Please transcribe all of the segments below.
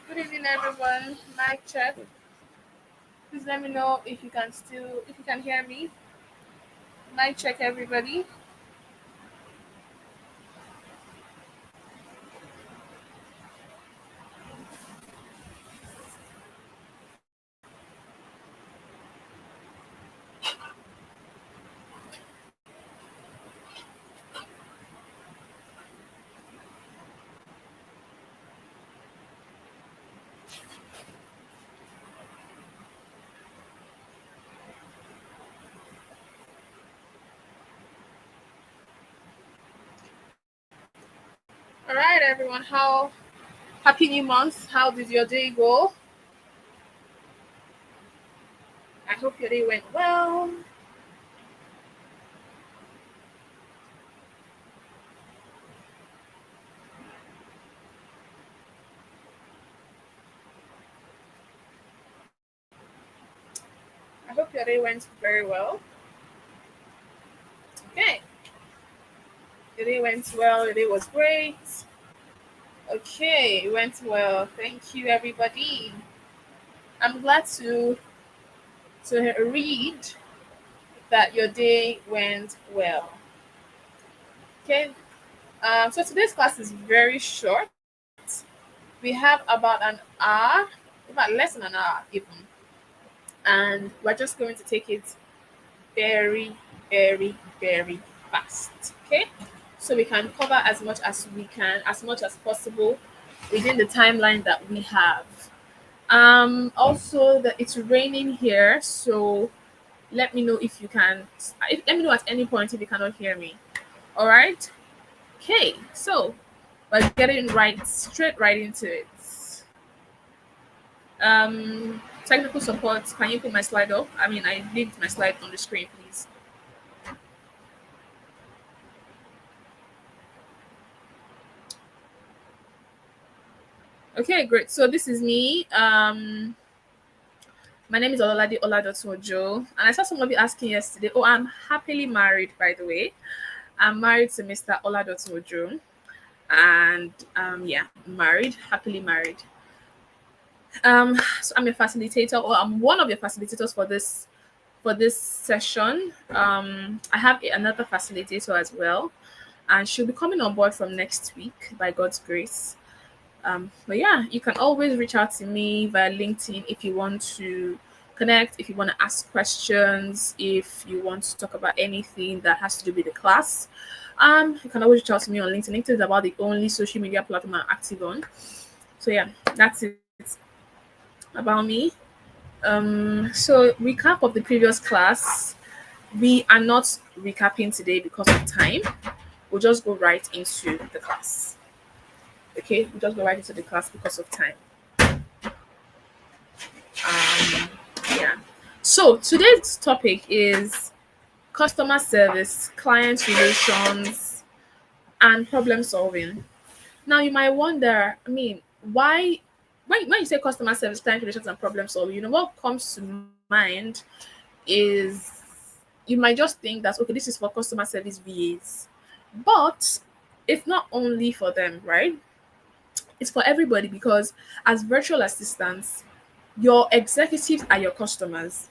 Good evening, everyone. Mic check. Please let me know if you can hear me. Mic check, everybody. All right, everyone. How happy new month? How did your day go? I hope your day went well. I hope your day went very well. Okay, your day went well. Your day was great. Okay, it went well. Thank you, everybody. I'm glad to read that your day went well. Okay. So today's class is very short. We have about an hour, about less than an hour even, and we're just going to take it very, very, very fast. Okay, so we can cover as much as we can, as much as possible within the timeline that we have. Also, that it's raining here, so let me know if you can. Let me know at any point if you cannot hear me. All right. Okay, so we're getting right into it. Technical support. Can you put my slide up? I mean, I need my slide on the screen, please. Okay, great. So this is me. My name is Ololade Oladotunjo, and I saw some of you asking yesterday. Oh, I'm happily married, by the way. I'm married to Mr. Oladotunjo, and yeah, married, happily married. So I'm a facilitator, or I'm one of the facilitators for this session. I have another facilitator as well, and she'll be coming on board from next week by God's grace. But yeah, you can always reach out to me via LinkedIn if you want to connect, if you want to ask questions, if you want to talk about anything that has to do with the class. You can always reach out to me on LinkedIn. LinkedIn is about the only social media platform I'm active on. So yeah, that's it about me. So recap of the previous class. We are not recapping today because of time. We'll just go right into the class. Okay, we'll just go right into the class because of time. Um, yeah. So today's topic is customer service, client relations, and problem solving. Now you might wonder, I mean, why when you say customer service, client relations, and problem solving, what comes to mind is you might just think that okay, this is for customer service VAs. But it's not only for them, right? It's for everybody because as virtual assistants, your executives are your customers,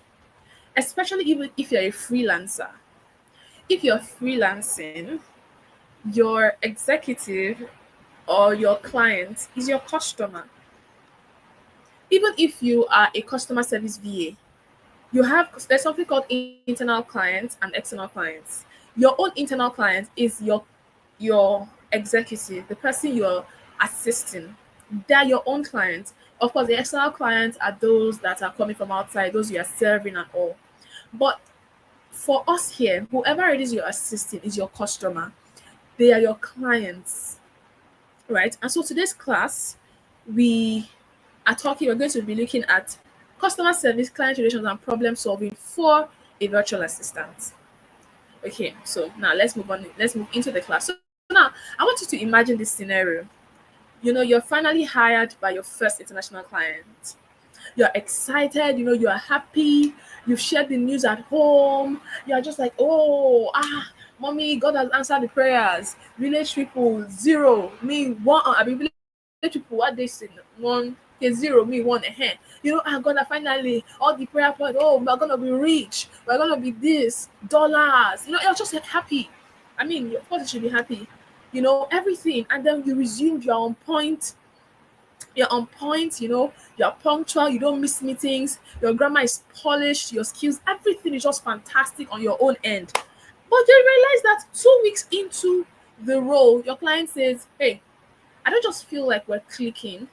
especially even if you're a freelancer. If you're freelancing, your executive or your client is your customer. Even if you are a customer service VA, there's something called internal clients and external clients. Your own internal client is your executive, the person you're assisting. They're your own clients. Of course, the external clients are those that are coming from outside, those you are serving and all. But for us here, whoever it is you're assisting is your customer. They are your clients, right? And so today's class, we we're going to be looking at customer service, client relations, and problem solving for a virtual assistant. Okay, so now let's move on. Let's move into the class. So now I want you to imagine this scenario. You're finally hired by your first international client. You're excited, you are happy, you've shared the news at home, you're just like, oh, mommy, God has answered the prayers. Village people, zero, me, one, I mean, village people what they say one okay, zero me one ahead. I'm gonna finally all the prayer point, oh we're gonna be rich, we're gonna be this dollars, you're just happy. I mean, of course you should be happy, everything, and then you resume, you're on point, you're punctual, you don't miss meetings, your grammar is polished, your skills, everything is just fantastic on your own end. But you realize that 2 weeks into the role, your client says, hey, I don't just feel like we're clicking.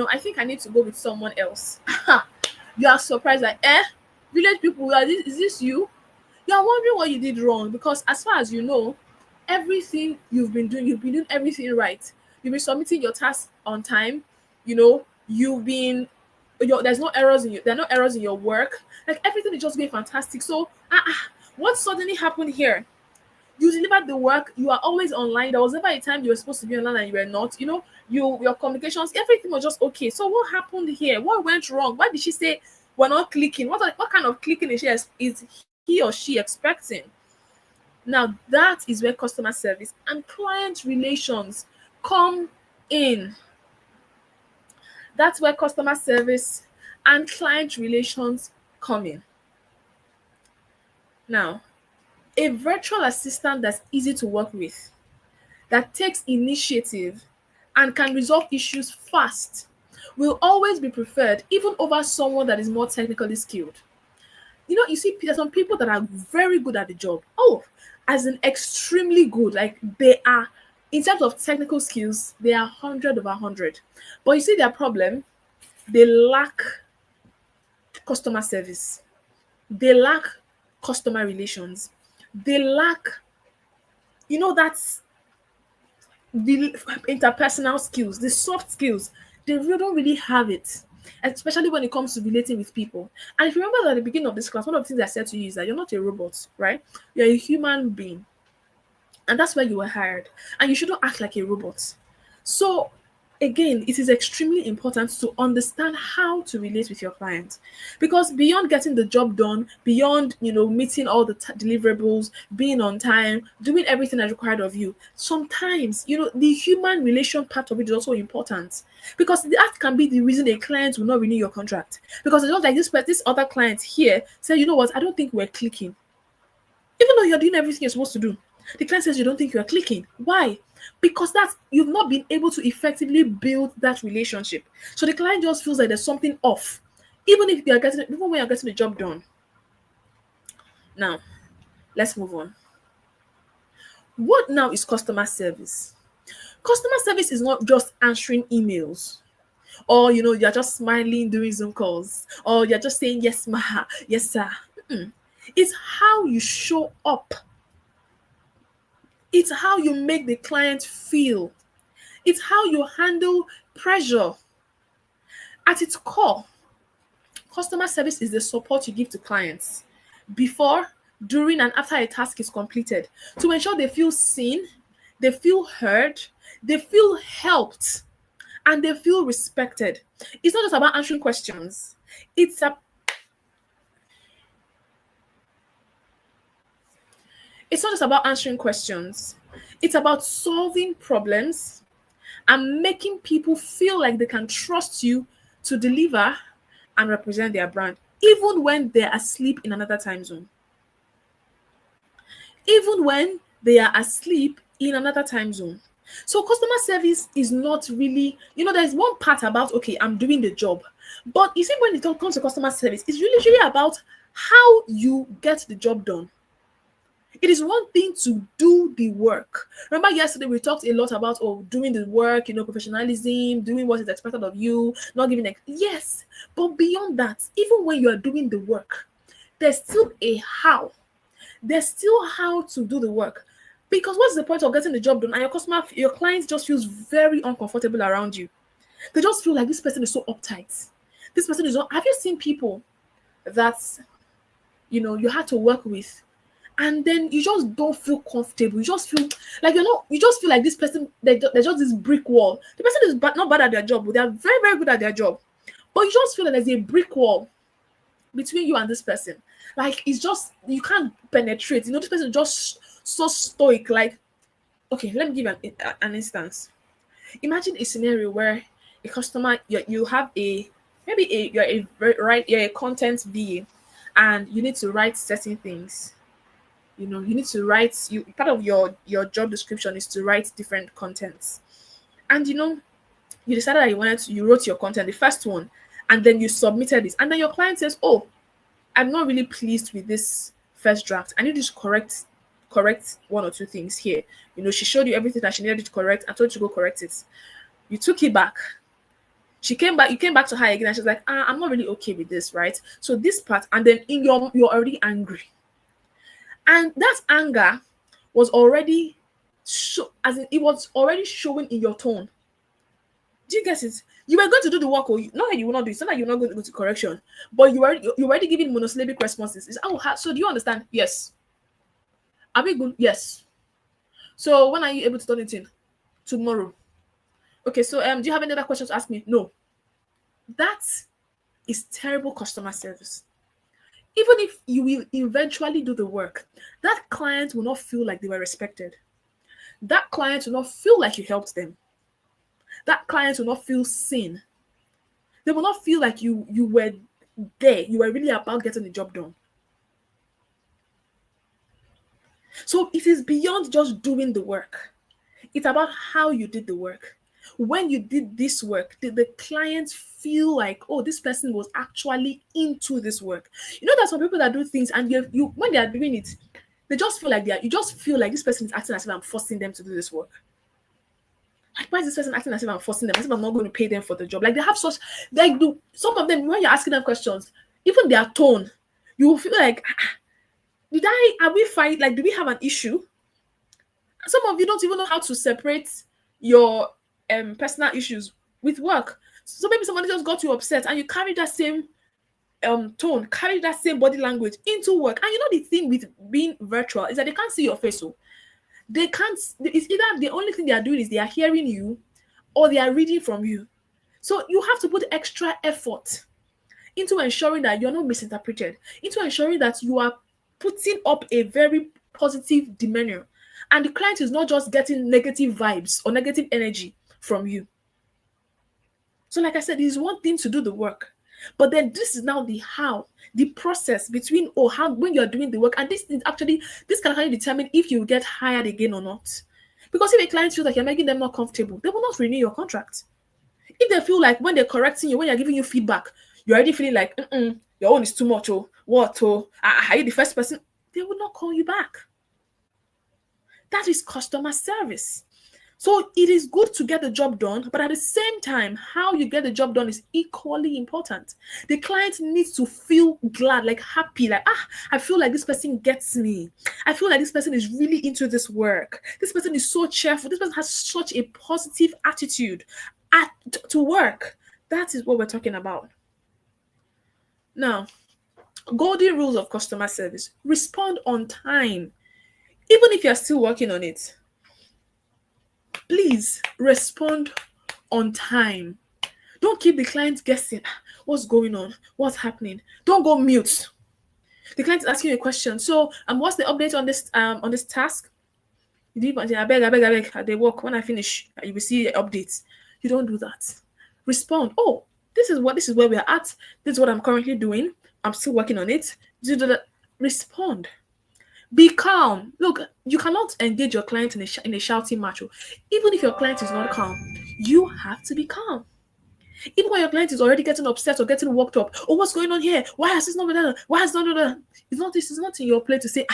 I think I need to go with someone else. You are surprised like, village people, is this you? You're wondering what you did wrong because as far as you know, everything you've been doing everything right. You've been submitting your task on time. There's no errors there are no errors in your work. Like everything is just going fantastic. So, what suddenly happened here? You delivered the work, you are always online. There was never a time you were supposed to be online and you were not. Your communications, everything was just okay. So what happened here? What went wrong? Why did she say we're not clicking? What kind of clicking is he or she expecting? Now that is where customer service and client relations come in. That's where customer service and client relations come in. Now, a virtual assistant that's easy to work with, that takes initiative and can resolve issues fast will always be preferred even over someone that is more technically skilled. You see, there's some people that are very good at the job. Oh, as in extremely good. Like they are, in terms of technical skills, they are 100 over 100. But you see their problem, they lack customer service. They lack customer relations. They lack, that's the interpersonal skills, the soft skills. They really don't really have it, especially when it comes to relating with people. And if you remember at the beginning of this class, one of the things I said to you is that you're not a robot, right? You're a human being, and that's why you were hired. And you shouldn't act like a robot. So again, it is extremely important to understand how to relate with your client, because beyond getting the job done, beyond meeting all the deliverables, being on time, doing everything that's required of you, sometimes the human relation part of it is also important, because that can be the reason a client will not renew your contract, because it's not like this other client here said, I don't think we're clicking, even though you're doing everything you're supposed to do. The client says you don't think you are clicking. Why? Because you've not been able to effectively build that relationship. So the client just feels like there's something off, even when you're getting the job done. Now, let's move on. What now is customer service? Customer service is not just answering emails, or you're just smiling during Zoom calls, or you're just saying yes, ma, yes, sir. It's how you show up. It's how you make the client feel. It's how you handle pressure. At its core, customer service is the support you give to clients before, during, and after a task is completed to ensure they feel seen, they feel heard, they feel helped, and they feel respected. It's not just about answering questions. It's not just about answering questions. It's about solving problems and making people feel like they can trust you to deliver and represent their brand, even when they're asleep in another time zone. Even when they are asleep in another time zone. So customer service is not really, there's one part about, okay, I'm doing the job. But you see, when it comes to customer service, it's really about how you get the job done. It is one thing to do the work. Remember yesterday we talked a lot about doing the work, professionalism, doing what is expected of you, not giving yes. But beyond that, even when you are doing the work, there's still a how. There's still how to do the work. Because what's the point of getting the job done and your client just feels very uncomfortable around you? They just feel like this person is so uptight. This person is not. Have you seen people that you had to work with, and then you just don't feel comfortable? You just feel like you just feel like this person, there's just this brick wall. The person is not bad at their job, but they are very, very good at their job. But you just feel like there's a brick wall between you and this person. Like it's just, you can't penetrate. This person is just so stoic. Like, okay, let me give an instance. Imagine a scenario where a customer, you have a, maybe you're you're a content VA, and you need to write certain things. You need to write, you part of your job description is to write different contents. And you decided that you wrote your content, the first one, and then you submitted it, and then your client says, "Oh, I'm not really pleased with this first draft. I need you to correct one or two things here." She showed you everything that she needed to correct and told you to go correct it. You took it back. She came back, you came back to her again, and she's like, "I'm not really okay with this, right? So this part," and then you're already angry. And that anger was already as in it was already showing in your tone. Do you get it? You were going to do the work, or not that you will not do it. It's not that you're not going to go to correction, but you already giving monosyllabic responses. So do you understand? Yes. Are we good? Yes. So when are you able to turn it in? Tomorrow. Okay. So do you have any other questions to ask me? No. That is terrible customer service. Even if you will eventually do the work, that client will not feel like they were respected. That client will not feel like you helped them. That client will not feel seen. They will not feel like you were there. You were really about getting the job done. So it is beyond just doing the work. It's about how you did the work. When you did this work, did the client feel like, oh, this person was actually into this work? There's some people that do things, and you when they are doing it, they just feel like you just feel like this person is acting as if I'm forcing them to do this work. Like, why is this person acting as if I'm forcing them, as if I'm not going to pay them for the job? Like, they have such, like, some of them, when you're asking them questions, even their tone, you will feel like, are we fine? Like, do we have an issue? Some of you don't even know how to separate your personal issues with work. So maybe somebody just got you upset, and you carry that same tone, carry that same body language into work. And the thing with being virtual is that they can't see your face. So they can't, it's either the only thing they are doing is they are hearing you, or they are reading from you. So you have to put extra effort into ensuring that you're not misinterpreted, into ensuring that you are putting up a very positive demeanor, and the client is not just getting negative vibes or negative energy from you. So like I said, it is one thing to do the work, but then this is now the process between how when you're doing the work, and this can actually determine if you get hired again or not. Because if a client feels like you're making them not comfortable, they will not renew your contract. If they feel like when they're correcting you, when they're giving you feedback, you're already feeling like, your own is too much, are you the first person? They will not call you back. That is customer service. So it is good to get the job done, but at the same time, how you get the job done is equally important. The client needs to feel glad, like happy, like, I feel like this person gets me. I feel like this person is really into this work. This person is so cheerful. This person has such a positive attitude to work. That is what we're talking about. Now, golden rules of customer service. Respond on time. Even if you're still working on it, please respond on time. Don't keep the client guessing. What's going on? What's happening? Don't go mute. The client is asking you a question. So, what's the update on this task? You do, I beg. They work. When I finish, you will see updates. You don't do that. Respond. Oh, this is where we are at. This is what I'm currently doing. I'm still working on it. Do that. Respond. Be calm. Look, you cannot engage your client in a shouting match. Even if your client is not calm, you have to be calm. Even when your client is already getting upset or getting worked up, oh, what's going on here? Why has this not been done? Why has not done that? It's not in your plate to say,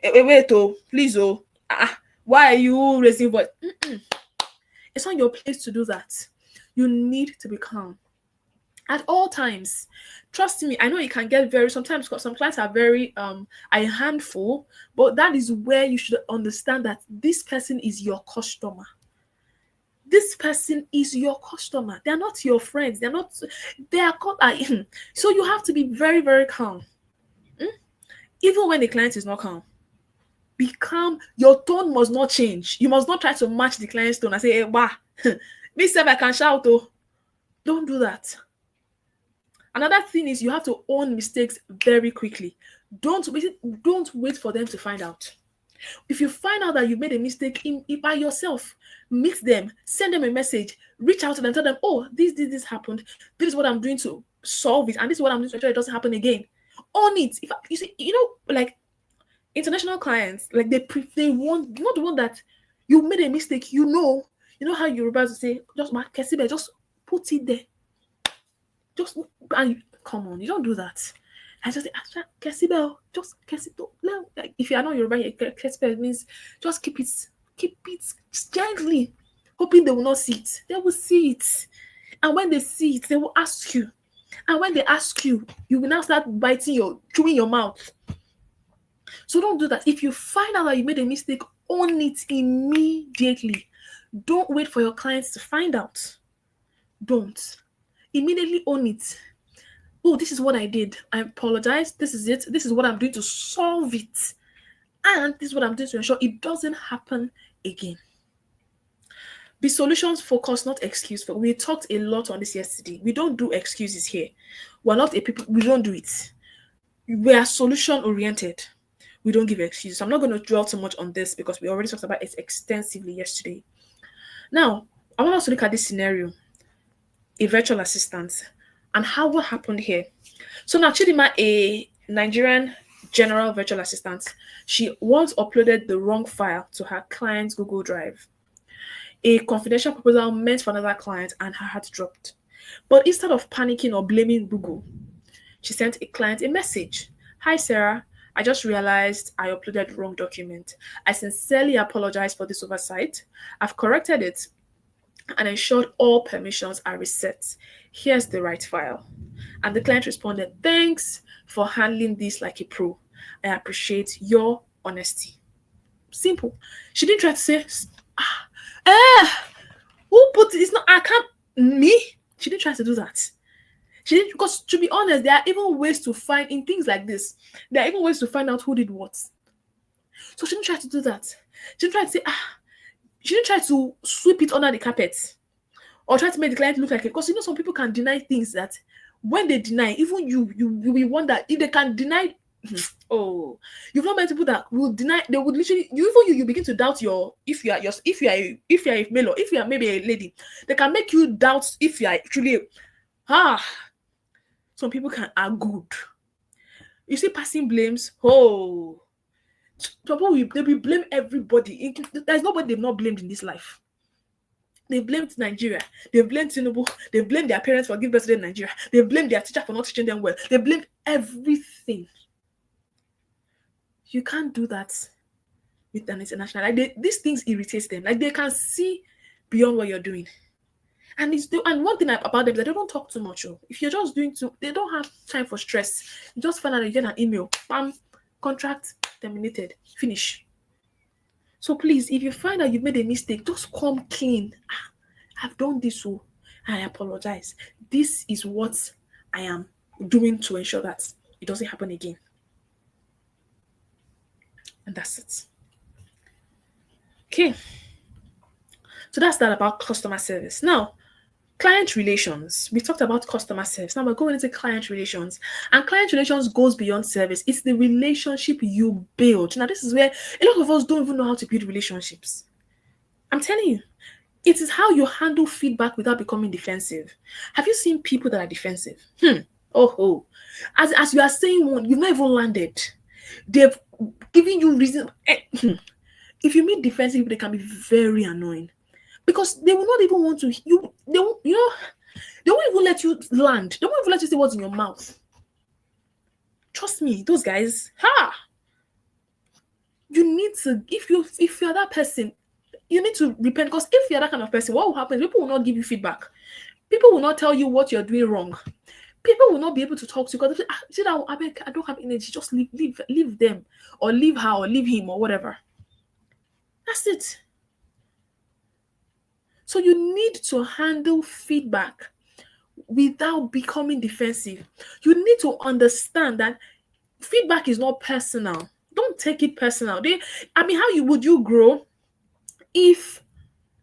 wait, please, why are you raising voice? It's not your place to do that. You need to be calm at all times. Trust me, I know it can get sometimes some clients are very a handful, but that is where you should understand that this person is your customer. This person is your customer. They're not your friends. They are called. So you have to be very, very calm. Even when the client is not calm, be calm. Your tone must not change. You must not try to match the client's tone and say, me say I can shout. Don't do that. Another thing is you have to own mistakes very quickly. Don't wait for them to find out. If you find out that you made a mistake by yourself, meet them, send them a message, reach out to them, tell them, oh, this happened. This is what I'm doing to solve it, and this is what I'm doing to ensure it doesn't happen again. Own it. If you see, like international clients, like they want, not the one that you made a mistake. You know how you're about to say, just Kesibe, just put it there. Just and come on, you don't do that. I just say, Kesibe, just Kesibe. Like if you are not Yoruba, Kesibe means just keep it gently, hoping they will not see it. They will see it, and when they see it, they will ask you. And when they ask you, you will now start chewing your mouth. So don't do that. If you find out that you made a mistake, own it immediately. Don't wait for your clients to find out. Don't. Immediately own it. Oh, this is what I did. I apologize. This is it. This is what I'm doing to solve it. And this is what I'm doing to ensure it doesn't happen again. Be solutions focused, not excuse. We talked a lot on this yesterday. We don't do excuses here. We're not a people. We don't do it. We are solution oriented. We don't give excuses. I'm not going to dwell too much on this because we already talked about it extensively yesterday. Now, I want us to look at this scenario, a virtual assistant, and what happened here. So now Chidima, a Nigerian general virtual assistant, she once uploaded the wrong file to her client's Google Drive. A confidential proposal meant for another client and her heart dropped. But instead of panicking or blaming Google, she sent a client a message. Hi, Sarah. I just realized I uploaded the wrong document. I sincerely apologize for this oversight. I've corrected it and ensured all permissions are reset. Here's the right file. And the client responded, thanks for handling this like a pro. I appreciate your honesty. Simple. She didn't try to say, who put it? It's not, I can't, me? She didn't try to do that. She didn't, because to be honest, there are even ways to find, in things like this, there are even ways to find out who did what. So she didn't try to do that. She didn't try to say, she didn't try to sweep it under the carpet or try to make the client look like it. Because some people can deny things that when they deny, even you will wonder if they can deny. Oh, you've not met people that will deny. They would literally, you begin to doubt if you are a male or if you are maybe a lady. They can make you doubt if you are truly. Some people are good. You see, passing blames. Oh, people they will blame everybody. There's nobody they've not blamed in this life. They blamed Nigeria. They blamed Tinubu. They blamed their parents for giving birth to Nigeria. They blamed their teacher for not teaching them well. They blamed everything. You can't do that with an international. Like these things irritate them. Like they can see beyond what you're doing. And one thing about them is that they don't talk too much. If you're just doing they don't have time for stress. You just find out you get an email, bam, contract terminated, finish. So please, if you find out you've made a mistake, just come clean. I've done this, so I apologize. This is what I am doing to ensure that it doesn't happen again. And that's it. Okay. So that's that about customer service. Now, client relations. We talked about customer service. Now we're going into client relations. And client relations goes beyond service. It's the relationship you build. Now, this is where a lot of us don't even know how to build relationships. I'm telling you, it is how you handle feedback without becoming defensive. Have you seen people that are defensive? As you are saying one, you've not even landed. They've given you reason. If you meet defensive people, they can be very annoying. Because they will not even want to, they won't even let you land. They won't even let you say what's in your mouth. Trust me, those guys, you need to, if you're that person, you need to repent. Because if you're that kind of person, what will happen? People will not give you feedback. People will not tell you what you're doing wrong. People will not be able to talk to you because I don't have energy. Just leave them, or leave her, or leave him, or whatever. That's it. So you need to handle feedback without becoming defensive. You need to understand that feedback is not personal. Don't take it personal. How would you grow if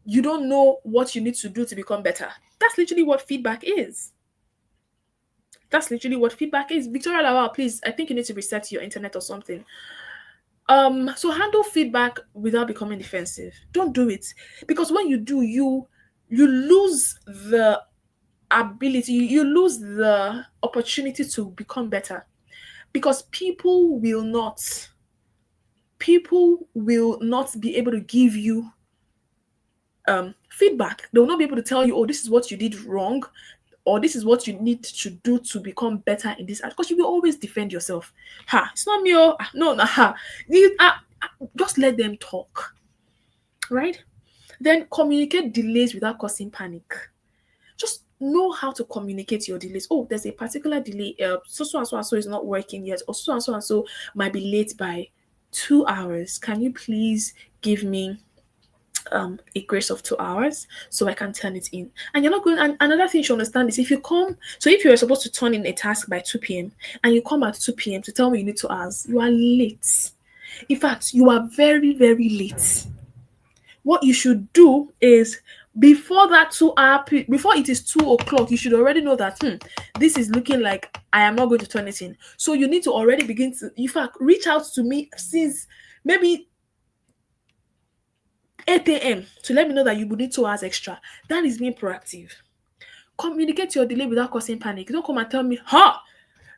you don't know what you need to do to become better? That's literally what feedback is. Victoria Lawal, please, I think you need to reset your internet or something. So handle feedback without becoming defensive. Don't do it, because when you do, you lose the ability, you lose the opportunity to become better, because people will not be able to give you feedback. They will not be able to tell you, oh, this is what you did wrong, or this is what you need to do to become better in this art, because you will always defend yourself. Ha, it's not me. Oh, no, no, ha. Just let them talk, right? Then communicate delays without causing panic. Just know how to communicate your delays. Oh, there's a particular delay. So and so and so is not working yet, or so and so might be late by 2 hours. Can you please give me a grace of 2 hours so I can turn it in? And you're not going. And another thing you should understand is, if you come, so if you're supposed to turn in a task by 2 p.m. and you come at 2 p.m. to tell me you need 2 hours, you are late. In fact, you are very, very late. What you should do is, before that 2 hour before it is 2 o'clock, you should already know that this is looking like I am not going to turn it in. So you need to already begin to, in fact, reach out to me since maybe 8 a.m. to let me know that you would need 2 hours extra. That is being proactive. Communicate your delay without causing panic. Don't come and tell me,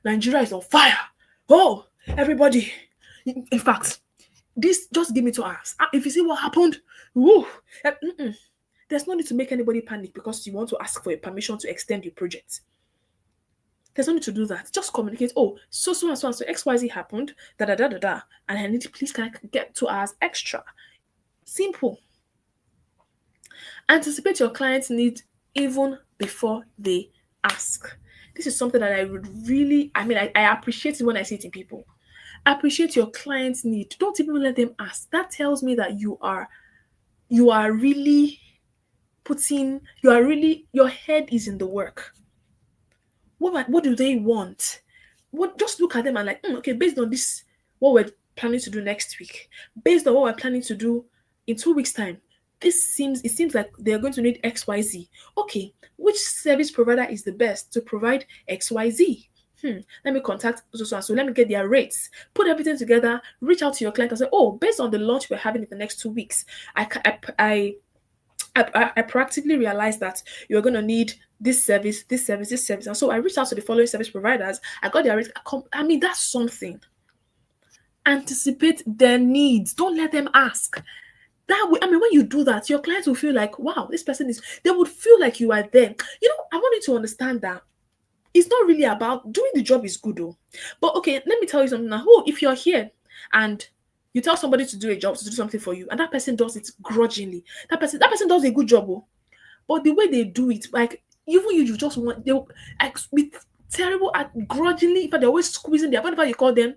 Nigeria is on fire. Oh, everybody. In fact, this, just give me 2 hours. If you see what happened, woo, there's no need to make anybody panic because you want to ask for a permission to extend your project. There's no need to do that. Just communicate. Oh, so XYZ happened, da da da da da, and I need to, please, can I get 2 hours extra? Simple. Anticipate your client's needs even before they ask. This is something that I would really, I appreciate it when I see it in people. Appreciate your client's need. Don't even let them ask. That tells me that you are really your head is in the work. What do they want? What, just look at them and like, okay, based on this, what we're planning to do next week, based on what we're planning to do in 2 weeks' time, it seems like they're going to need XYZ. Okay, which service provider is the best to provide XYZ? Let me contact so let me get their rates, put everything together, reach out to your client and say, oh, based on the launch we're having in the next 2 weeks, I proactively realized that you're going to need this service, this service, this service. And so I reached out to the following service providers. I got their rates. That's something. Anticipate their needs. Don't let them ask. That way, when you do that, your clients will feel like, wow, this person is, they would feel like you are there. I want you to understand that it's not really about doing the job is good, though. But okay, let me tell you something now. If you're here and you tell somebody to do a job, to do something for you, and that person does it grudgingly, that person does a good job, but the way they do it, like, even you just want, they'll like be terrible at grudgingly. In fact, they're always squeezing their, whenever you call them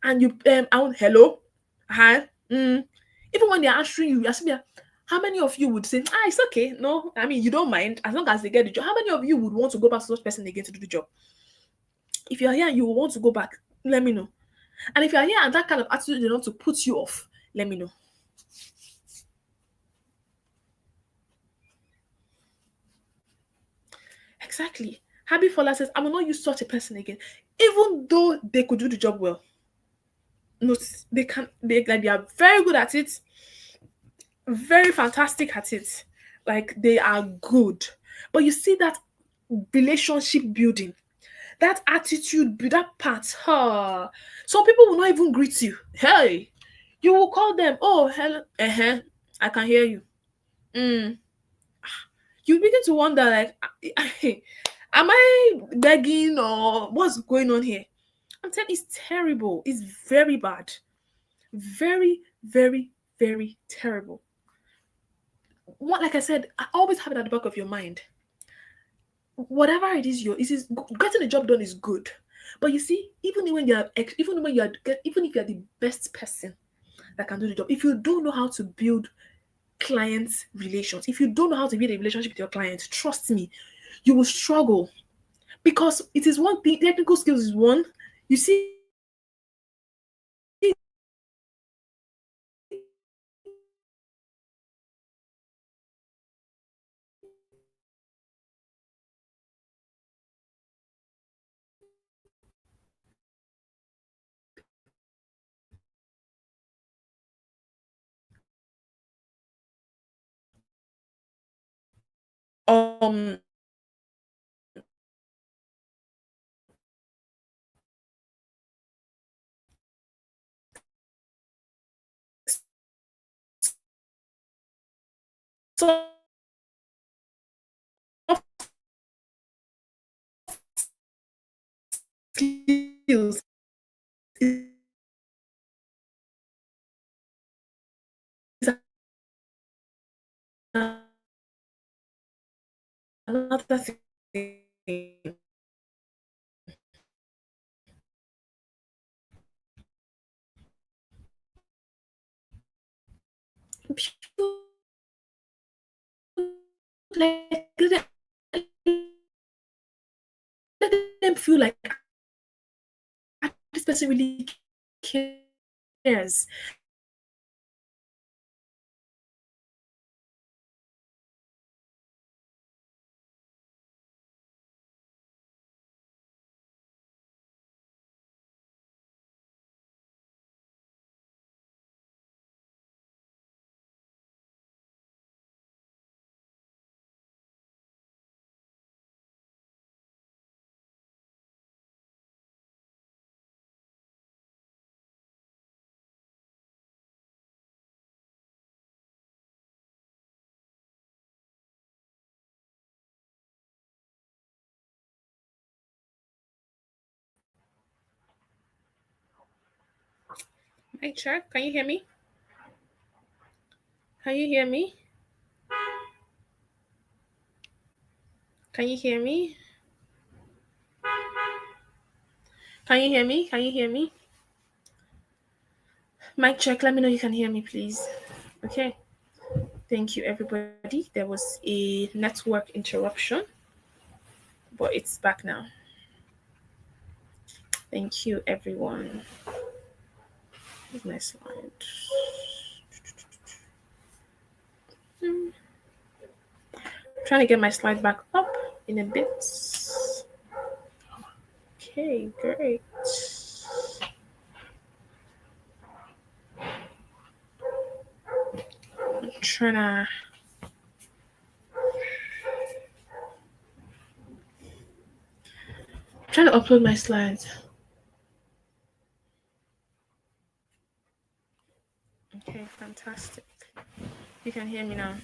and you I want hello, hi, even when they're answering you, you're asking, how many of you would say, it's okay? No, you don't mind as long as they get the job. How many of you would want to go back to such person again to do the job? If you're here and you want to go back, let me know. And if you're here and that kind of attitude they want to put you off, let me know. Exactly. Happy Fola says, I will not use such a person again. Even though they could do the job well. No, they can, they are very good at it, very fantastic at it. Like, they are good. But you see that relationship building, that attitude, that part, some people will not even greet you. Hey, you will call them, oh, hello, I can hear you. You begin to wonder, like, am I begging or what's going on here? I'm telling you, it's terrible. It's very bad. Very, very, very terrible. What, like I said, I always have it at the back of your mind. Whatever it is, getting the job done is good. But you see, even if you're the best person that can do the job, if you don't know how to build client relations, if you don't know how to build a relationship with your clients, trust me, you will struggle. Because it is one thing, technical skills is one. You see, um soft skills is another thing. People like let them feel like this person really cares. Hey, check. Can you hear me? Can you hear me? Can you hear me? Can you hear me? Can you hear me? Mic check. Let me know you can hear me, please. Okay. Thank you, everybody. There was a network interruption, but it's back now. Thank you, everyone. Here's my slide. Trying to get my slide back up in a bit. Okay, great. I'm trying to upload my slides. Okay, fantastic. You can hear me now.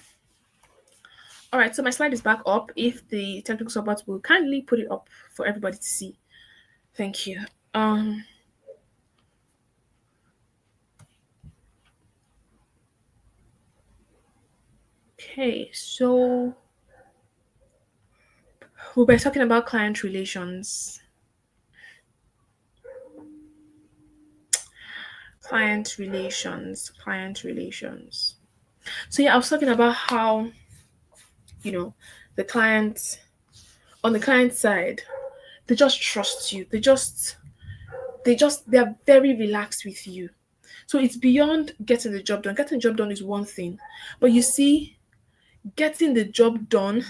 All right, so my slide is back up. If the technical support will kindly put it up for everybody to see. Thank you. Okay, so we'll be talking about client relations. Client relations. So yeah, I was talking about how, you know, the client on the client side, they just trust you. They're very relaxed with you. So it's beyond getting the job done. Getting the job done is one thing, but you see, getting the job done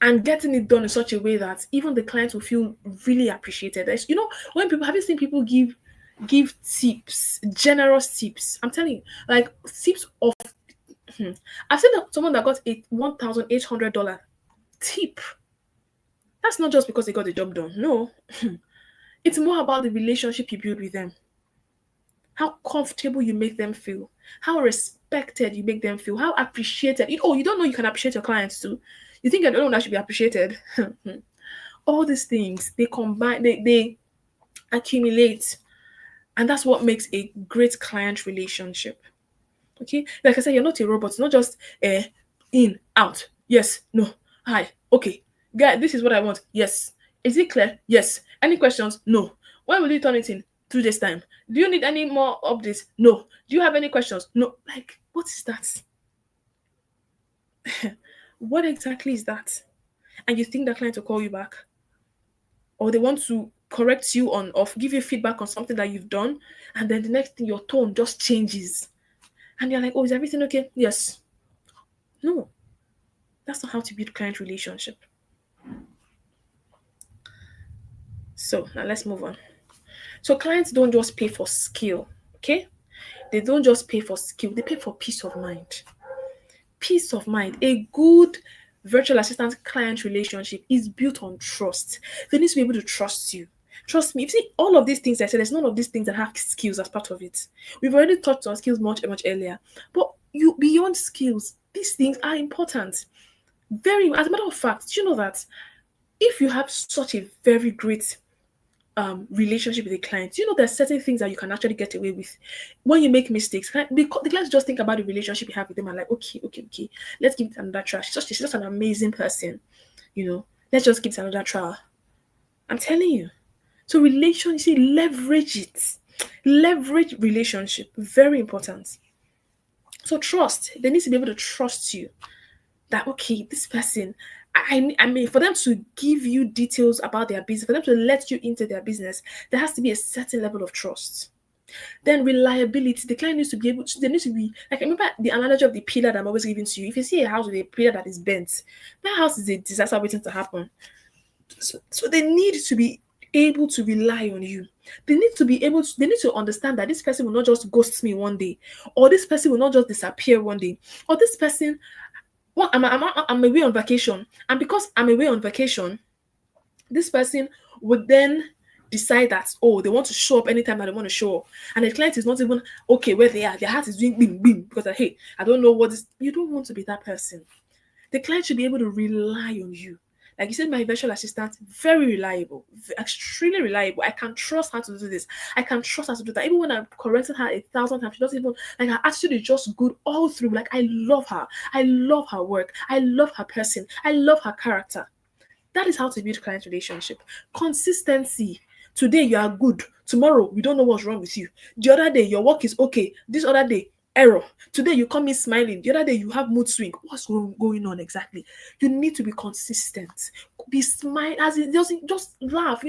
and getting it done in such a way that even the client will feel really appreciated. You know, when people have you seen people give tips, generous tips? I'm telling you, like tips of. I've seen someone that got a $1,800 tip. That's not just because they got the job done. No, it's more about the relationship you build with them, how comfortable you make them feel, how respected you make them feel, how appreciated. You don't know you can appreciate your clients too. You think you're the only one that should be appreciated. All these things they combine, they accumulate, and that's what makes a great client relationship. Okay, like I said, you're not a robot. It's not just in, out, yes, no, hi, okay, guy, this is what I want. Yes, is it clear? Yes. Any questions? No. When will you turn it in? 2 days time. Do you need any more updates? No. Do you have any questions? No. Like, what is that? What exactly is that? And you think that client will call you back, or they want to correct you on, or give you feedback on something that you've done, and then the next thing your tone just changes, and you're like, oh, is everything okay? Yes. No, that's not how to build client relationship. So now let's move on. So clients don't just pay for skill, okay? They don't just pay for skill, they pay for peace of mind. Peace of mind. A good virtual assistant client relationship is built on trust. They need to be able to trust you. Trust me, if you see all of these things I said, there's none of these things that have skills as part of it. We've already touched on skills much earlier. But you beyond skills, these things are important. Very, as a matter of fact, do you know that if you have such a very great relationship with a client, you know there's certain things that you can actually get away with when you make mistakes. Because the clients just think about the relationship you have with them and like, okay, let's give it another try. She's just an amazing person, Let's just give it another try. I'm telling you. So relationship, leverage it. Leverage relationship. Very important. So trust. They need to be able to trust you. That okay, this person, I mean, for them to give you details about their business, for them to let you into their business, there has to be a certain level of trust. Then reliability. The client needs to be able to, they need to be, like, remember the analogy of the pillar that I'm always giving to you. If you see a house with a pillar that is bent, that house is a disaster waiting to happen. So they need to be able to rely on you. They need to be able to, they need to understand that this person will not just ghost me one day, or this person will not just disappear one day, or this person, well, I'm away on vacation, and because I'm away on vacation, this person would then decide that, oh, they want to show up anytime that they want to show up, and the client is not even okay where they are. Their heart is doing bim bim because hey, I don't know what this. You don't want to be that person. The client should be able to rely on you. Like you said, my virtual assistant, very reliable, extremely reliable. I can trust her to do this. I can trust her to do that. Even when I've corrected her 1,000 times, she doesn't even, like, her attitude is just good all through. Like, I love her. I love her work. I love her person. I love her character. That is how to build client relationship. Consistency. Today you are good. Tomorrow we don't know what's wrong with you. The other day your work is okay. This other day error. Today you come in smiling. The other day you have mood swing. What's going on exactly? You need to be consistent. Be smile as it doesn't just laugh.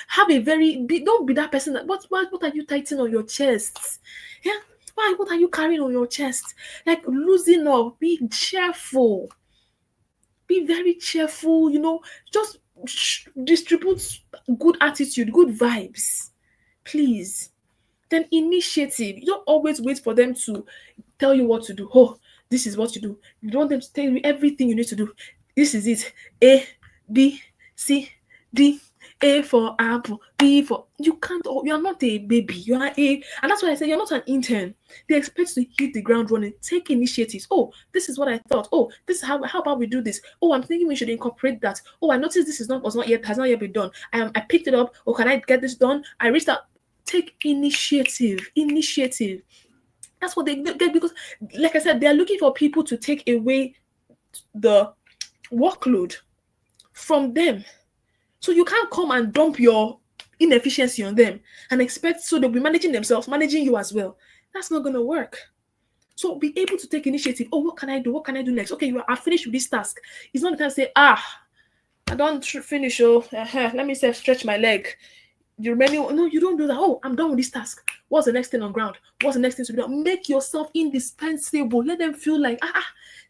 Have a don't be that person that what are you tightening on your chest? Yeah. Why? What are you carrying on your chest? Like losing up. Be cheerful. Be very cheerful, just distribute good attitude, good vibes, please. Then initiative. You don't always wait for them to tell you what to do. Oh, this is what you do. You don't want them to tell you everything you need to do. This is it. A, B, C, D. A for apple, B for, you can't, you are not a baby, you are and that's why I say you're not an intern. They expect you to hit the ground running, take initiatives. Oh, this is what I thought. Oh, this is how about we do this? Oh, I'm thinking we should incorporate that. Oh, I noticed this has not yet been done. I picked it up. Oh, can I get this done? I reached out. Take initiative. That's what they get, because like I said, they're looking for people to take away the workload from them. So you can't come and dump your inefficiency on them and expect so they'll be managing themselves, managing you as well. That's not going to work. So be able to take initiative. Oh, what can I do? What can I do next? Okay, I finished with this task. It's not the time to say, I don't finish. Oh, let me stretch my leg. No, you don't do that. Oh, I'm done with this task. What's the next thing on ground? What's the next thing to be done? Make yourself indispensable. Let them feel like,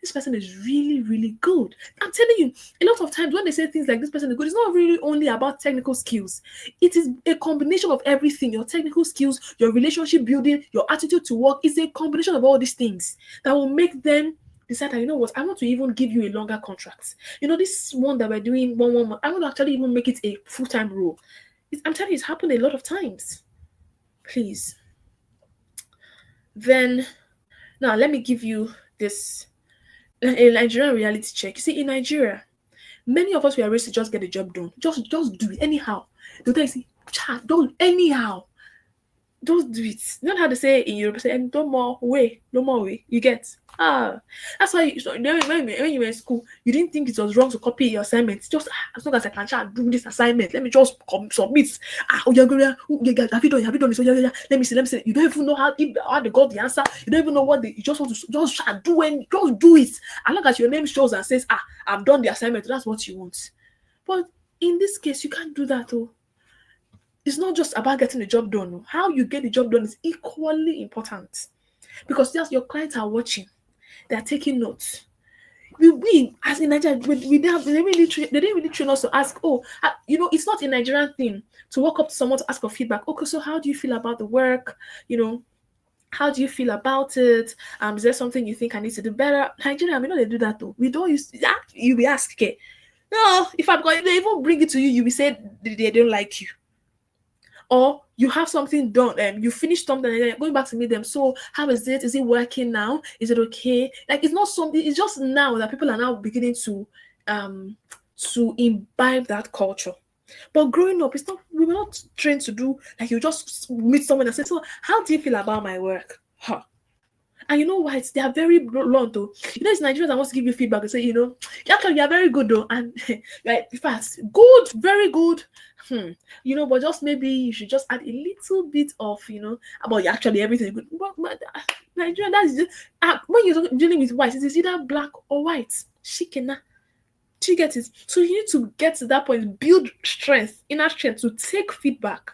this person is really, really good. I'm telling you, a lot of times when they say things like this person is good, it's not really only about technical skills. It is a combination of everything. Your technical skills, your relationship building, your attitude to work is a combination of all these things that will make them decide that, you know what, I want to even give you a longer contract. This one that we're doing one month, I want to actually even make it a full-time role. I'm telling you, it's happened a lot of times. Please. Then, now let me give you this a Nigerian reality check. You see, in Nigeria, many of us were raised to just get the job done. Just do it anyhow. They'll tell you, chat, don't anyhow. Just do it. Not how they say in Europe, say, no more way. You get. That's why when you were in school, you didn't think it was wrong to copy your assignments. Just as long as I can try and do this assignment, let me just submit. Have you done this? Let me see. You don't even know how they got the answer. You don't even know what you just want to just try and just do it. As long as your name shows and says, I've done the assignment, that's what you want. But in this case, you can't do that. It's not just about getting the job done. How you get the job done is equally important, because just your clients are watching. They are taking notes. We as in Nigeria, they didn't really train us to ask. It's not a Nigerian thing to walk up to someone to ask for feedback. Okay, so how do you feel about the work? How do you feel about it? Is there something you think I need to do better? Nigeria, we know they do that though. We don't use that. You be asked, okay. No, if I'm going, they even bring it to you, you will say they don't like you. Or you have something done, you finished something, and then going back to meet them. So how is it? Is it working now? Is it okay? Like, it's not something. It's just now that people are now beginning to imbibe that culture. But growing up, it's not. We were not trained to do like you just meet someone and say, "So, how do you feel about my work?" Huh. And you know what? They are very blunt though. You know, it's Nigerians that wants to give you feedback and say, actually, you are very good though. And like, in fact, good, very good. But just maybe you should just add a little bit of, about actually everything is good. But Nigeria, that's just, when you're dealing with white, it is either black or white. Shikena. Do you get it? So you need to get to that point, build strength, inner strength to take feedback.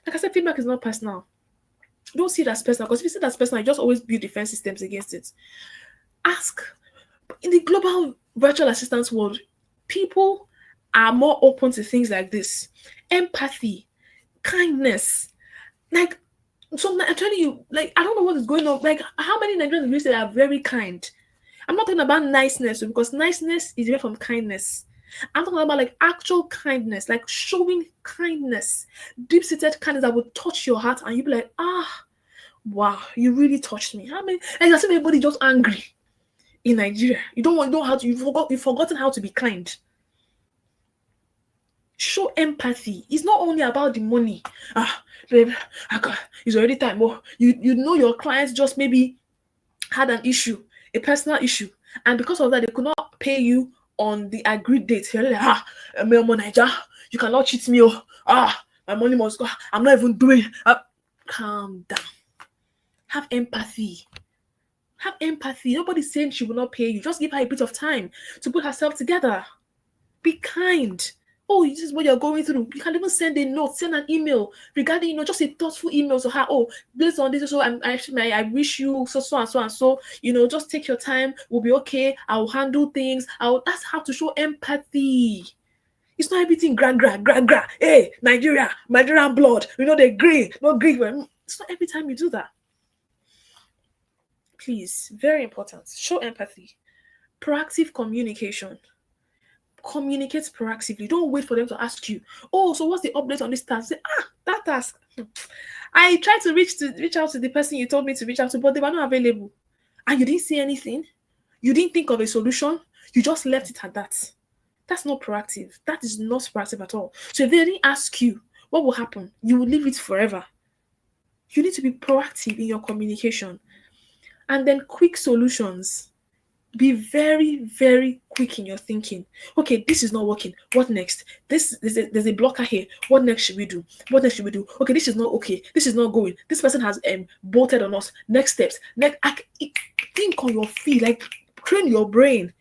Like I said, feedback is not personal. Don't see it as personal, because if you see it as personal, you just always build defense systems against it. Ask. In the global virtual assistance world, people are more open to things like this. Empathy, kindness. Like, so I'm telling you, like, I don't know what is going on. Like, how many Nigerians do you say are very kind? I'm not talking about niceness, because niceness is different from kindness. I'm talking about like actual kindness, like showing kindness, deep-seated kindness that will touch your heart, and you'll be like, wow, you really touched me. How many? Like, I see everybody just angry in Nigeria. You've forgotten how to be kind. Show empathy. It's not only about the money. Babe, it's already time. Oh, you know your clients just maybe had an issue, a personal issue, and because of that, they could not pay you on the agreed date. You're like, Niger, you cannot cheat me. My money must go. I'm not even doing. Calm down. Have empathy. Have empathy. Nobody's saying she will not pay you. Just give her a bit of time to put herself together. Be kind. Oh, this is what you're going through. You can even send a note, send an email regarding, just a thoughtful email to her. Oh, based on this, so I wish you so and so and so. Just take your time. We'll be okay. I'll handle things. That's how to show empathy. It's not everything gra. Hey, Nigerian blood. They green, not green. It's not every time you do that. Please, very important. Show empathy. Proactive communication. Communicate proactively. Don't wait for them to ask you, oh, so what's the update on this task? Say, that task. I tried to reach out to the person you told me to reach out to, but they were not available. And you didn't say anything. You didn't think of a solution. You just left it at that. That's not proactive. That is not proactive at all. So if they didn't ask you, what will happen? You will leave it forever. You need to be proactive in your communication. And then quick solutions. Be very, very quick in your thinking. Okay, this is not working. What next? There's a blocker here. What next should we do? Okay, this is not okay. This is not going. This person has bolted on us. Next steps. Think on your feet. Like, train your brain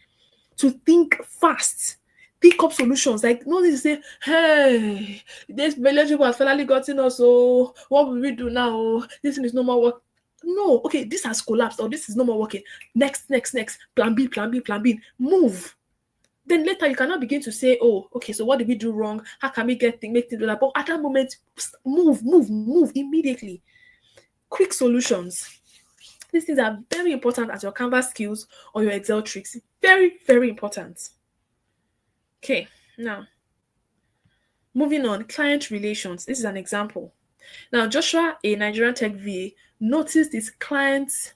to think fast. Pick up solutions. Like, no need to say, hey, this relationship has finally gotten us. So what will we do now? This thing is no more work. No, okay, this has collapsed, or this is no more working. Next. Plan B. Move. Then later you cannot begin to say, oh, okay, so what did we do wrong? How can we make things better? But at that moment, move immediately. Quick solutions. These things are very important as your Canvas skills or your Excel tricks. Very, very important. Okay, now, moving on, client relations. This is an example. Now, Joshua, a Nigerian tech VA, noticed his client's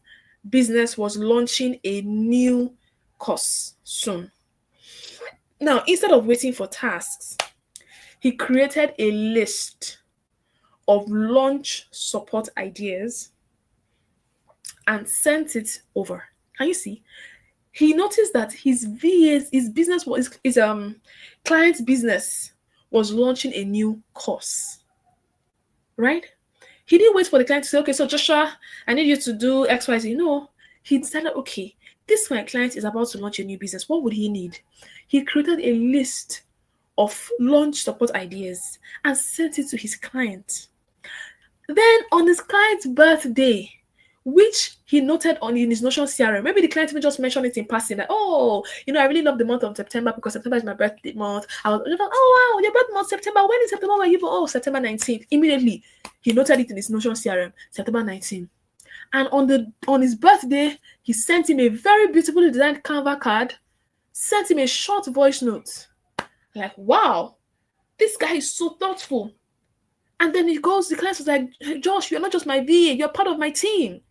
business was launching a new course soon. Now, instead of waiting for tasks, he created a list of launch support ideas and sent it over. Can you see? He noticed that his client's business was launching a new course. Right? He didn't wait for the client to say, okay, so Joshua, I need you to do XYZ. No, he decided, okay, this my client is about to launch a new business. What would he need? He created a list of launch support ideas and sent it to his client. Then on his client's birthday, which he noted in his Notion CRM. Maybe the client even just mentioned it in passing, that, oh, I really love the month of September because September is my birthday month. I was like, oh, wow, your birthday month, September. When is September? Were you? Oh, September 19th. Immediately, he noted it in his Notion CRM, September 19th. And on his birthday, he sent him a very beautifully designed Canva card, sent him a short voice note. Like, wow, this guy is so thoughtful. And then he goes, the class was like, hey, Josh, you're not just my VA, you're part of my team.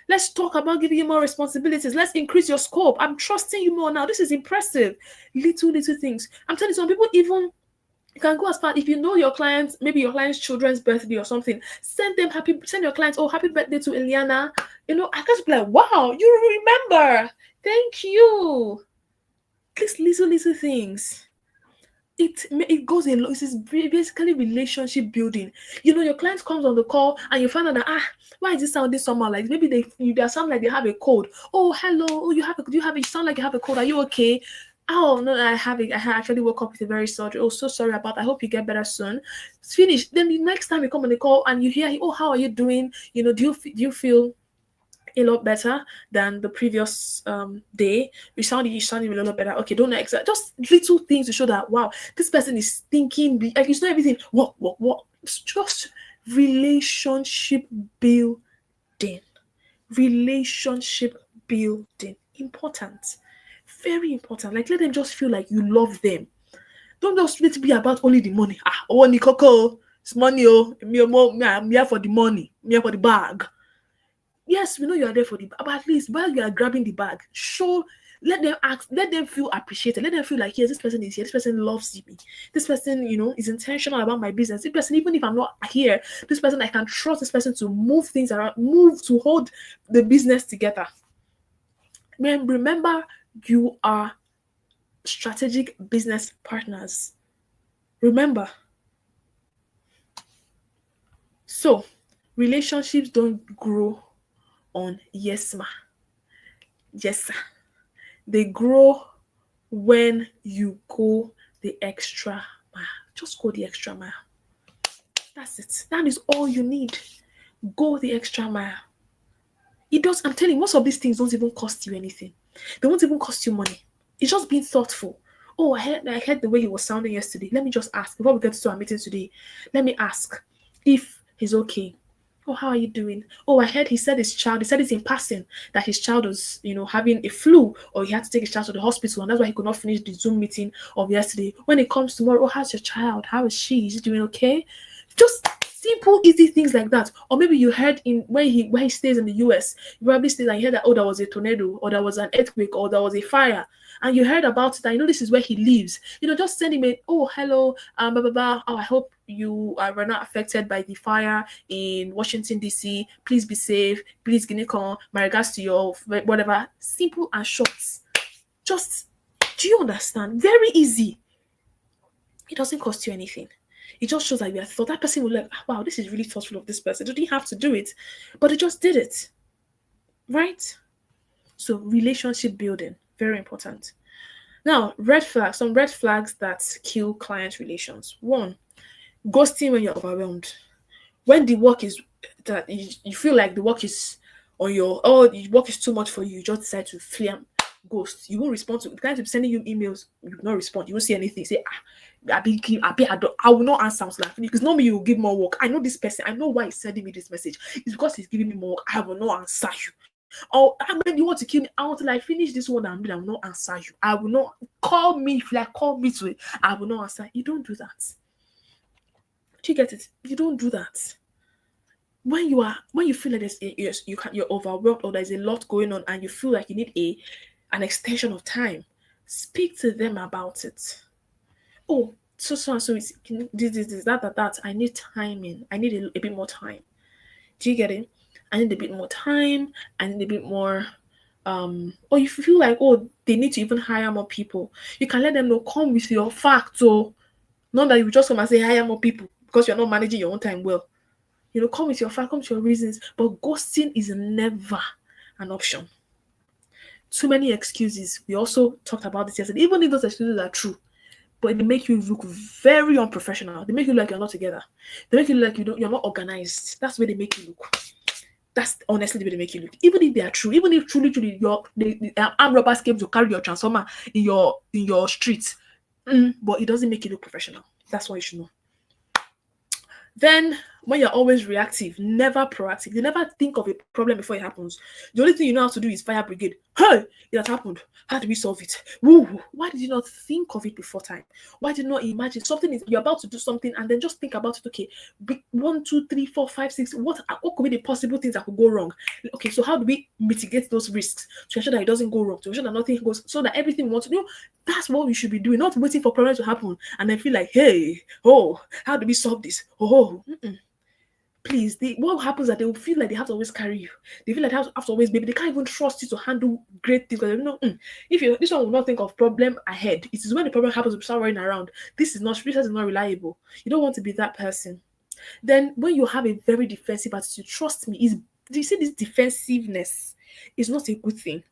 Let's talk about giving you more responsibilities. Let's increase your scope. I'm trusting you more now. This is impressive. Little things. I'm telling you, some people even you can go as far, if you know your clients, maybe your client's children's birthday or something, send your clients, oh, happy birthday to Eliana. I just be like, wow, you remember. Thank you. These little things. It goes in. It is basically relationship building. Your client comes on the call and you find out that why is this sounding somehow like maybe they sound like they have a cold. Oh, hello. Oh, you sound like you have a cold. Are you okay? Oh no, I have it. I actually woke up with a very sore. Oh, so sorry about that. I hope you get better soon. It's finished. Then the next time you come on the call and you hear, oh, how are you doing? Do you feel a lot better than the previous day? You sounded a lot better. Okay, don't exact, just little things to show that wow, this person is thinking like it's not everything. What? It's just relationship building. Relationship building. Important. Very important. Like let them just feel like you love them. Don't just let it be about only the money. Oh, Nikoko, it's money. Oh, I'm here for the money. I'm here for the bag. Yes, we know you are there for the bag, but at least while you are grabbing the bag, let them feel appreciated. Let them feel like, yes, this person is here. This person loves me. This person, is intentional about my business. This person, even if I'm not here, this person, I can trust this person to move things around, to hold the business together. Remember, you are strategic business partners. Remember. So, relationships don't grow on yes, ma. Yes, sir. They grow when you go the extra mile. Just go the extra mile. That's it. That is all you need. Go the extra mile. I'm telling you, most of these things don't even cost you anything. They won't even cost you money. It's just being thoughtful. Oh, I heard the way he was sounding yesterday. Let me just ask before we get to our meeting today. Let me ask if he's okay. Oh, how are you doing? Oh, I heard he said it in passing that his child was, having a flu, or he had to take his child to the hospital, and that's why he could not finish the Zoom meeting of yesterday. When it comes tomorrow, oh, how's your child? How is she? Is she doing okay? Just simple, easy things like that. Or maybe you heard where he stays in the US, you probably stays and you heard that, oh, there was a tornado, or there was an earthquake, or there was a fire, and you heard about it, and this is where he lives. just send him a, oh, hello, blah, blah, blah. Oh, I hope you were not affected by the fire in Washington, D.C. Please be safe. Please, Guinea, my regards to your whatever. Simple and short. Just, do you understand? Very easy. It doesn't cost you anything. It just shows that you have thought. That person will like, wow, this is really thoughtful of this person. They didn't have to do it, but they just did it. Right? So relationship building, very important. Now, some red flags that kill client relations. 1, ghosting when you're overwhelmed. When the work is that you feel like the work is the work is too much for you, you just decide to flam ghost. You won't respond to the client will be sending you emails, you will not respond, you won't see anything. You say, I will not answer. Because normally you will give more work. I know this person, I know why he's sending me this message. It's because he's giving me more work. I will not answer you. Or when you want to kill me, until I finish this one, I will not answer you. I will not call me if you call me to it. I will not answer. You don't do that. Do you get it? You don't do that. When you feel like you're overwhelmed, or there's a lot going on, and you feel like you need an extension of time, speak to them about it. Oh, so and so is this that. I need timing. I need a bit more time. Do you get it? I need a bit more time. I need a bit more. Or if you feel like, oh, they need to even hire more people, you can let them know. Come with your facts, or not that you just come and say hire more people because you're not managing your own time well. Come with your facts, come with your reasons. But ghosting is never an option. Too many excuses. We also talked about this yesterday. Even if those excuses are true, but they make you look very unprofessional. They make you look like you're not together. They make you look like you're not organized. That's where they make you look. That's honestly the way they make you look. Even if they are true, even if truly the armed robbers came to carry your transformer in your street, but it doesn't make you look professional. That's what you should know. Then when you're always reactive, never proactive, you never think of a problem before it happens. The only thing you know how to do is fire brigade. Hey, it has happened. How do we solve it? Woo! Why did you not think of it before time? Why did you not imagine something is you're about to do something and then just think about it? Okay, one, two, three, four, five, six. What could be the possible things that could go wrong? Okay, so how do we mitigate those risks to ensure that it doesn't go wrong? To ensure that nothing goes, so that everything we want to do. That's what we should be doing, not waiting for problems to happen and then feel like, hey, oh, how do we solve this? Oh, please, what happens is that they will feel like they have to always carry you. They feel like they have to always, maybe they can't even trust you to handle great things because they know, if you this one will not think of problem ahead. It is when the problem happens, we start running around. This is not reliable. You don't want to be that person. Then when you have a very defensive attitude, trust me, do you see this defensiveness is not a good thing.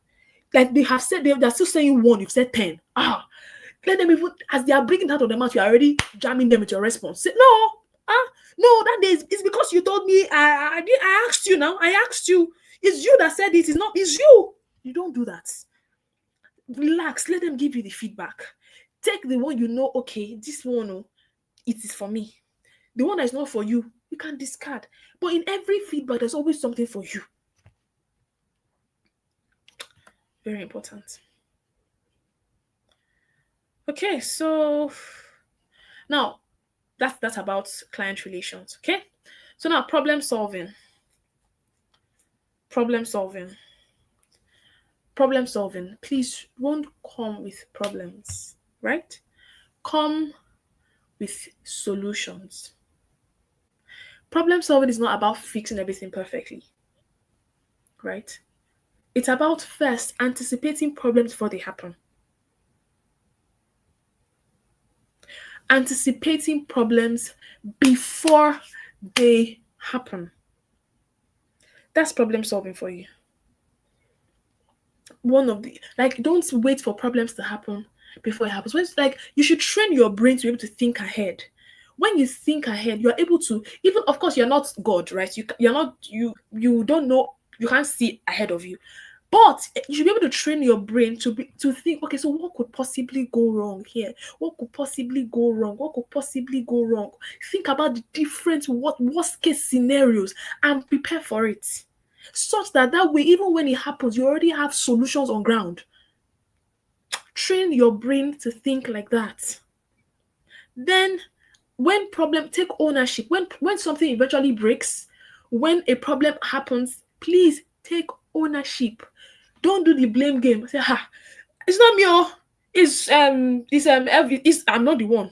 Like they have said, they're still saying one, you've said 10. Let them even, as they are bringing it out of their mouth, you're already jamming them with your response. Say, no, no, that is, it's because you told me, I asked you now, I asked you. It's you that said it, it's you. You don't do that. Relax, let them give you the feedback. Take the one you know, okay, this one, it is for me. The one that is not for you, you can discard. But in every feedback, there's always something for you. Very important. Okay, so now that's about client relations. Okay, so now problem solving. Problem solving. Problem solving. Please don't come with problems, right? Come with solutions. Problem solving is not about fixing everything perfectly, right? It's about first anticipating problems before they happen. Anticipating problems before they happen. That's problem solving for you. One of the, like, don't wait for problems to happen before it happens. When, like, you should train your brain to be able to think ahead. When you think ahead, you're able to, even, of course, you're not God, right? You're not, you don't know, you can't see ahead of you, but you should be able to train your brain to think, okay, so what could possibly go wrong here? What could possibly go wrong? What could possibly go wrong? Think about the different worst case scenarios and prepare for it, such that way, even when it happens, you already have solutions on ground. Train your brain to think like that. Then take ownership. When something eventually breaks, when a problem happens, please take ownership. Don't do the blame game. Say, it's not me, I'm not the one.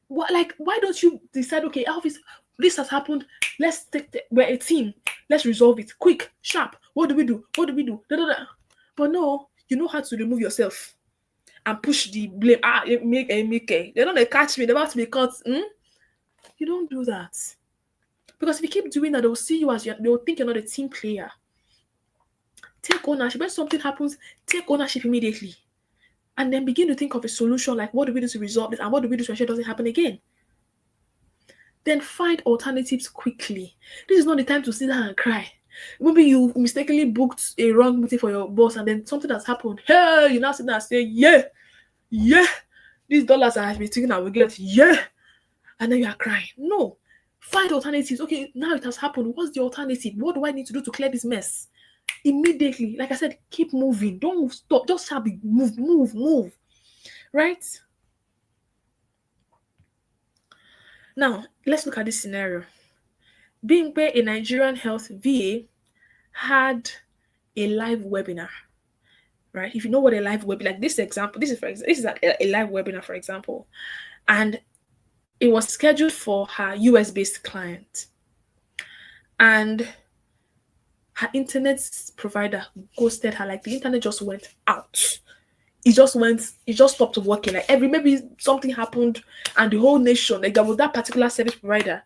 Why don't you decide, okay, Elvis, this has happened, we're a team, let's resolve it quick, sharp. What do we do? Da, da, da. But no, you know how to remove yourself and push the blame. Make they're not gonna catch me, they're about to be caught. You don't do that, because if you keep doing that, they'll see you they'll think you're not a team player. Take ownership. When something happens, take ownership immediately, and then begin to think of a solution, like what do we do to resolve this, and what do we do to ensure it doesn't happen again. Then find alternatives quickly. This is not the time to sit down and cry. Maybe you mistakenly booked a wrong meeting for your boss, and then something has happened. Hey, you now sit down and say, yeah, these dollars I have been taking, I will get, yeah. And then you are crying. No. Find alternatives. Okay, now it has happened. What's the alternative? What do I need to do to clear this mess? Immediately, like I said, keep moving. Don't stop. Just have it. Move. Right? Now, let's look at this scenario. Bimpe, a Nigerian health VA, had a live webinar. Right? If you know what a live webinar, like this example, this is a live webinar, for example, and it was scheduled for her US-based client, and her internet provider ghosted her. Like the internet just went out. It just stopped working. Like maybe something happened, and the whole nation, like that particular service provider.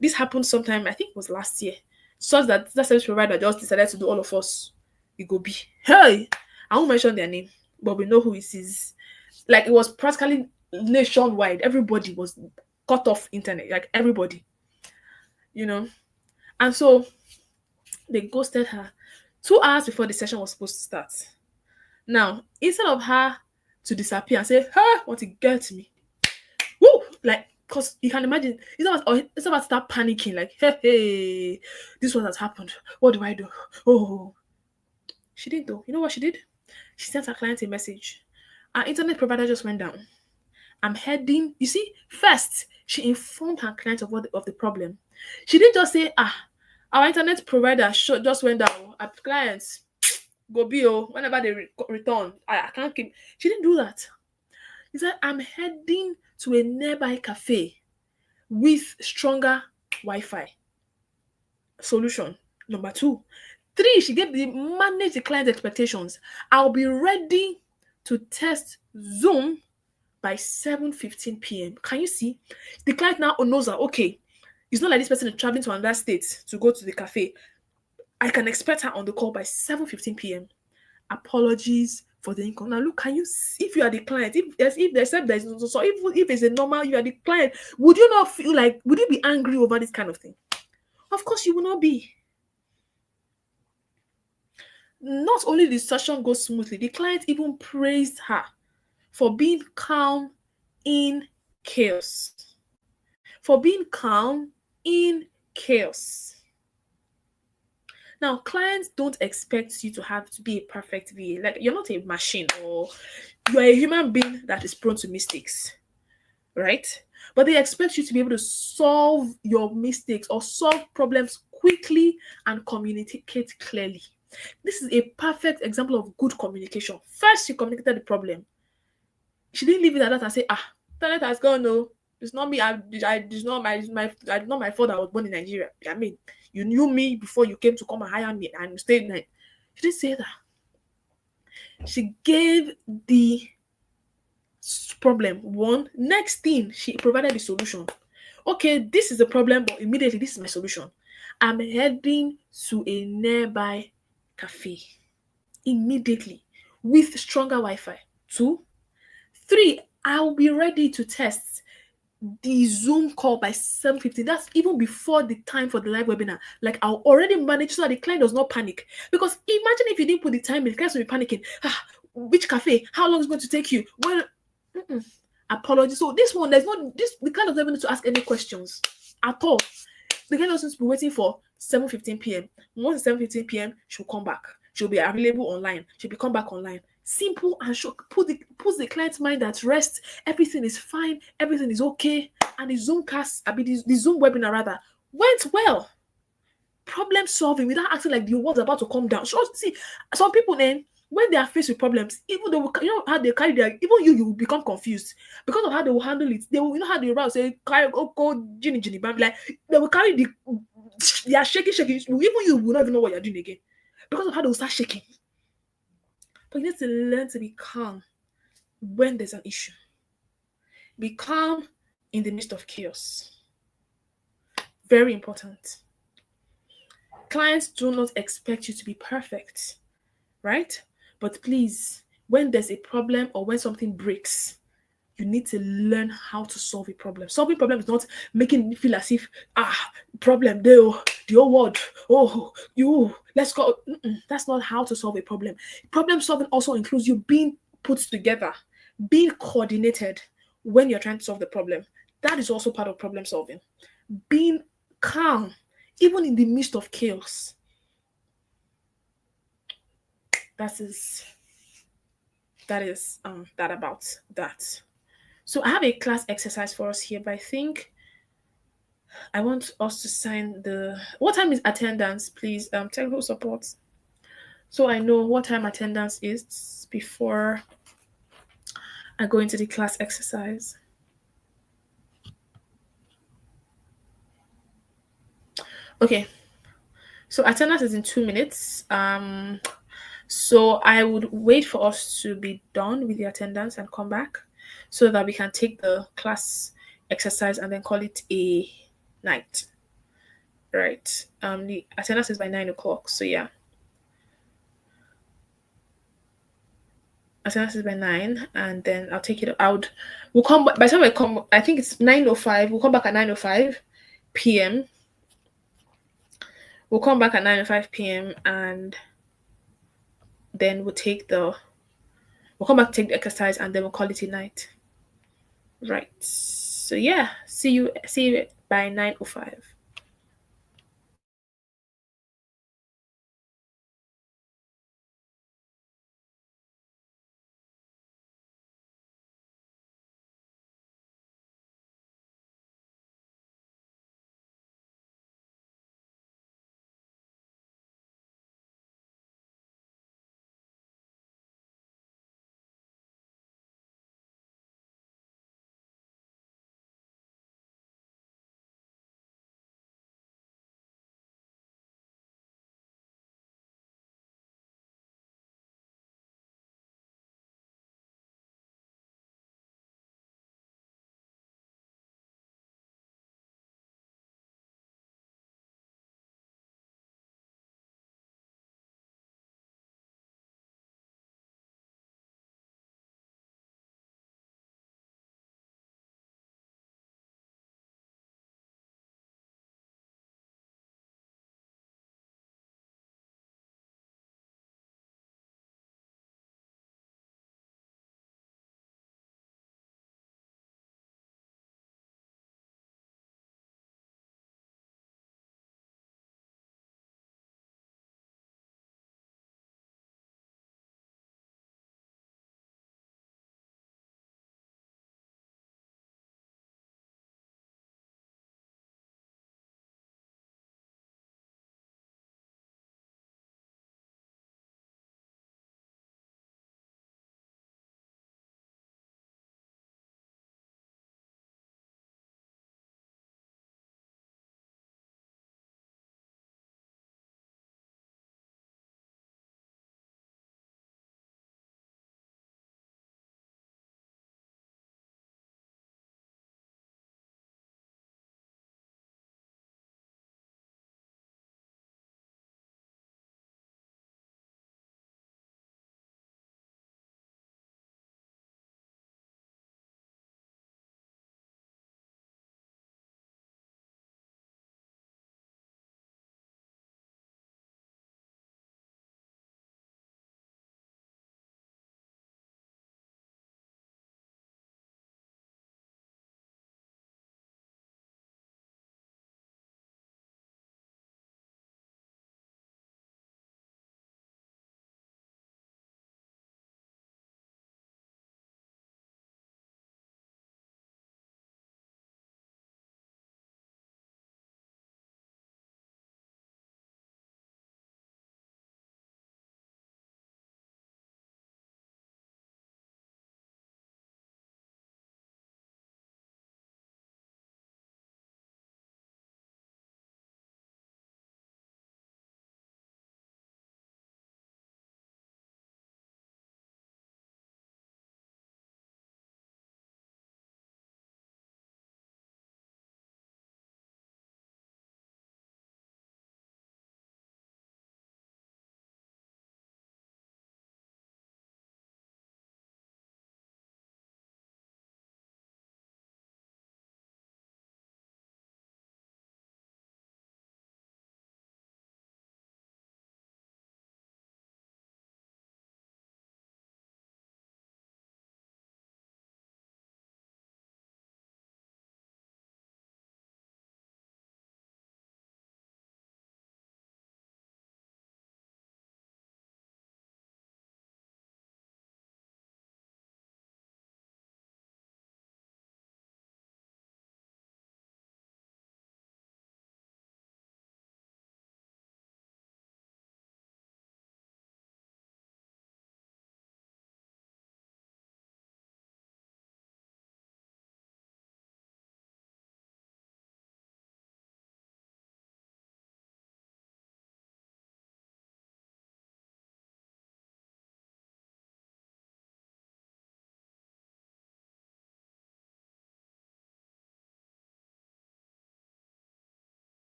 This happened sometime, I think it was last year. Such that service provider just decided to do all of us. It go be, hey, I won't mention their name, but we know who it is. Like it was practically nationwide. Everybody was cut off internet. Like everybody, And so they ghosted her 2 hours before the session was supposed to start. Now, instead of her to disappear and say, "Hey, want to get me?" Woo! Like Because you can imagine, it's about start panicking, like, hey, this one has happened. What do I do? Oh, she didn't though. You know what she did? She sent her client a message. Our internet provider just went down. I'm heading. You see, first she informed her client of the problem. She didn't just say, our internet provider just went down. Our clients go be whenever they return. I can't keep. She didn't do that. He said, I'm heading to a nearby cafe with stronger Wi-Fi. Solution number two. Three, she gave the manage the client expectations. I'll be ready to test Zoom by 7:15 p.m. Can you see? The client now knows that, okay, it's not like this person is traveling to another state to go to the cafe. I can expect her on the call by 7:15 p.m. Apologies for the income. Now look, can you see, if you are the client, if they said there's no, so if it's a normal, you are the client, would you not feel like, would you be angry over this kind of thing? Of course you will not be. Not only the session goes smoothly, the client even praised her for being calm in chaos. For being calm in chaos. Now, clients don't expect you to have to be a perfect VA. Like, you're not a machine, or you're a human being that is prone to mistakes, right? But they expect you to be able to solve your mistakes or solve problems quickly and communicate clearly. This is a perfect example of good communication. First, she communicated the problem. She didn't leave it at that and say, internet has gone, no. It's not me. It's not not my fault I was born in Nigeria. I mean, you knew me before you came to come and hire me and you stayed in it. She didn't say that. She gave the problem one. Next thing, she provided the solution. Okay, this is the problem, but immediately this is my solution. I'm heading to a nearby cafe immediately with stronger Wi-Fi. 2. 3, I'll be ready to test the Zoom call by 7:15. That's even before the time for the live webinar. Like, I'll already manage so that the client does not panic. Because imagine if you didn't put the time in, the client will be panicking. Which cafe? How long is it going to take you? Well, apologies. So this one, the client doesn't even need to ask any questions at all. The client doesn't need to be waiting for 7:15 p.m. Once it's 7:15 p.m., she'll come back. She'll be available online. She'll be come back online. Simple and short. Puts the client's mind at rest. Everything is fine. Everything is okay. And the Zoom the Zoom webinar rather, went well. Problem solving without acting like the world's about to come down. So see, some people then, when they are faced with problems, even though you know how they carry their, even you will become confused because of how they will handle it. They will, you know how they will say carry Ginny bam, like they will carry they are shaking. Even you will not even know what you're doing again because of how they will start shaking. But you need to learn to be calm when there's an issue. Be calm in the midst of chaos. Very important. Clients do not expect you to be perfect, right? But please, when there's a problem or when something breaks, you need to learn how to solve a problem. Solving problem is not making me feel as if, problem, the whole world, let's go. That's not how to solve a problem. Problem solving also includes you being put together, being coordinated when you're trying to solve the problem. That is also part of problem solving. Being calm, even in the midst of chaos. That is that about that. So I have a class exercise for us here, but I think I want us to sign what time is attendance, please? Technical support. So I know what time attendance is before I go into the class exercise. Okay. So attendance is in 2 minutes. So I would wait for us to be done with the attendance and come back so that we can take the class exercise and then call it a night. Right. The attendance is by 9 o'clock. So yeah. Attendance is by 9, and then I'll take it out. We'll come by the time I come, I think it's 9:05. We'll come back at 9:05 p.m. We'll come back at 9:05 p.m. and then we'll come back, take the exercise, and then we'll call it a night. Right. So yeah, see you by 9:05.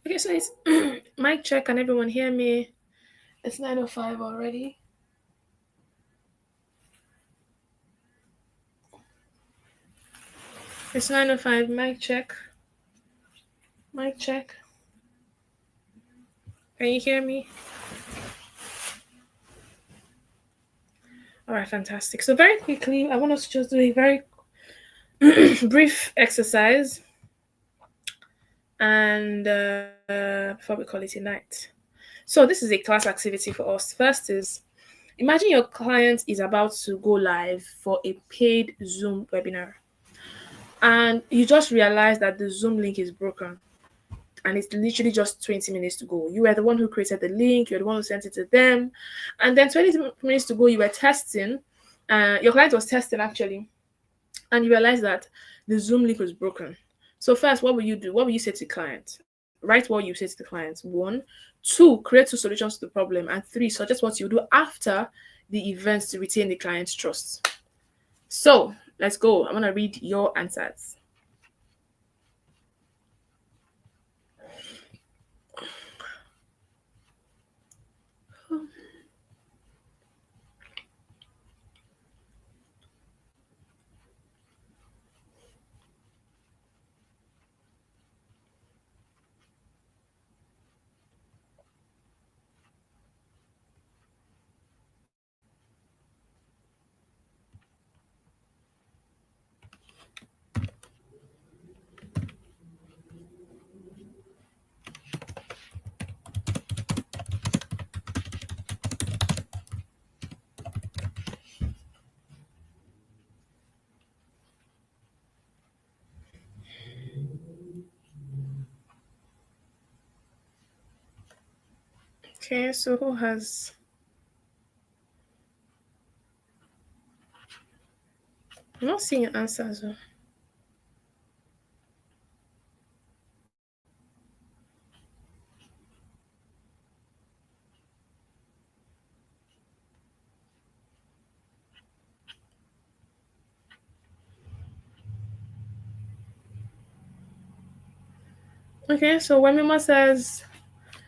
Okay, so it's mic check. Can everyone hear me? It's 9:05 already. It's 9:05. Mic check. Mic check. Can you hear me? All right, fantastic. So very quickly, I want us to just do a very brief exercise, and before we call it a night. So this is a class activity for us. First is imagine your client is about to go live for a paid Zoom webinar, and you just realize that the Zoom link is broken. And it's literally just 20 minutes to go. You were the one who created the link, you're the one who sent it to them. And then 20 minutes to go, you were testing. Your client was testing actually, and you realized that the Zoom link was broken. So, first, what will you do? What will you say to the client? Write what you say to the client. One, two, create two solutions to the problem. And three, suggest what you do after the events to retain the client's trust. So, let's go. I'm going to read your answers. Okay, so who has. I'm not seeing your answers. Oh. Okay, so when Mima says,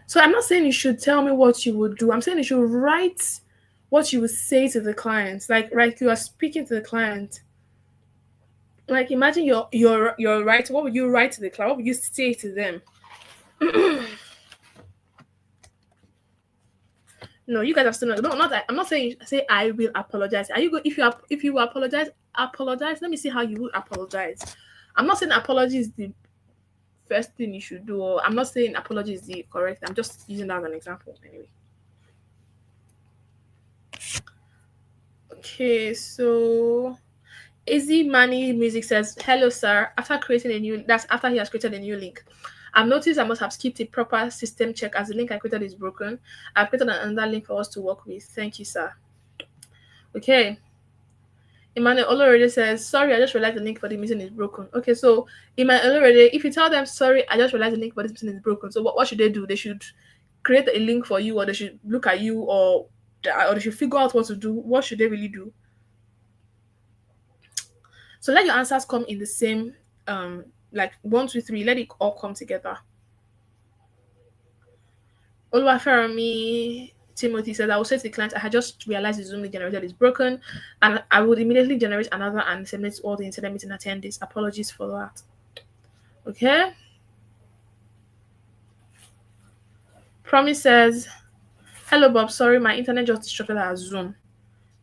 so I'm not saying you should tell me what you would do. I'm saying you should write what you would say to the client. Like you are speaking to the client. Like imagine you're writing. What would you write to the client? What would you say to them? No, you guys are still not. No, not that. I'm not saying say I will apologize. Are you go if you apologize, apologize. Let me see how you would apologize. I'm not saying apology is the first thing you should do. Or I'm not saying apology is the correct. I'm just using that as an example. Anyway. Okay, so Easy Money Music says, "Hello, sir. After creating a new, that's after he has created a new link. I've noticed I must have skipped a proper system check as the link I created is broken. I've created another link for us to work with. Thank you, sir." Okay. Emmanuel already says, "Sorry, I just realized the link for the meeting is broken." Okay, so Emmanuel already, if you tell them, "Sorry, I just realized the link for this meeting is broken," so what should they do? They should create a link for you, or they should look at you, or they should figure out what to do. What should they really do? So let your answers come in the same, like 1, 2, 3. Let it all come together. Oluwafermi Timothy says, "I will say to the client, I had just realized the Zoom link generator is broken, and I would immediately generate another and send it to all the internet meeting attendees. Apologies for that." Okay. Promise says, "Hello, Bob. Sorry, my internet just disrupted our Zoom.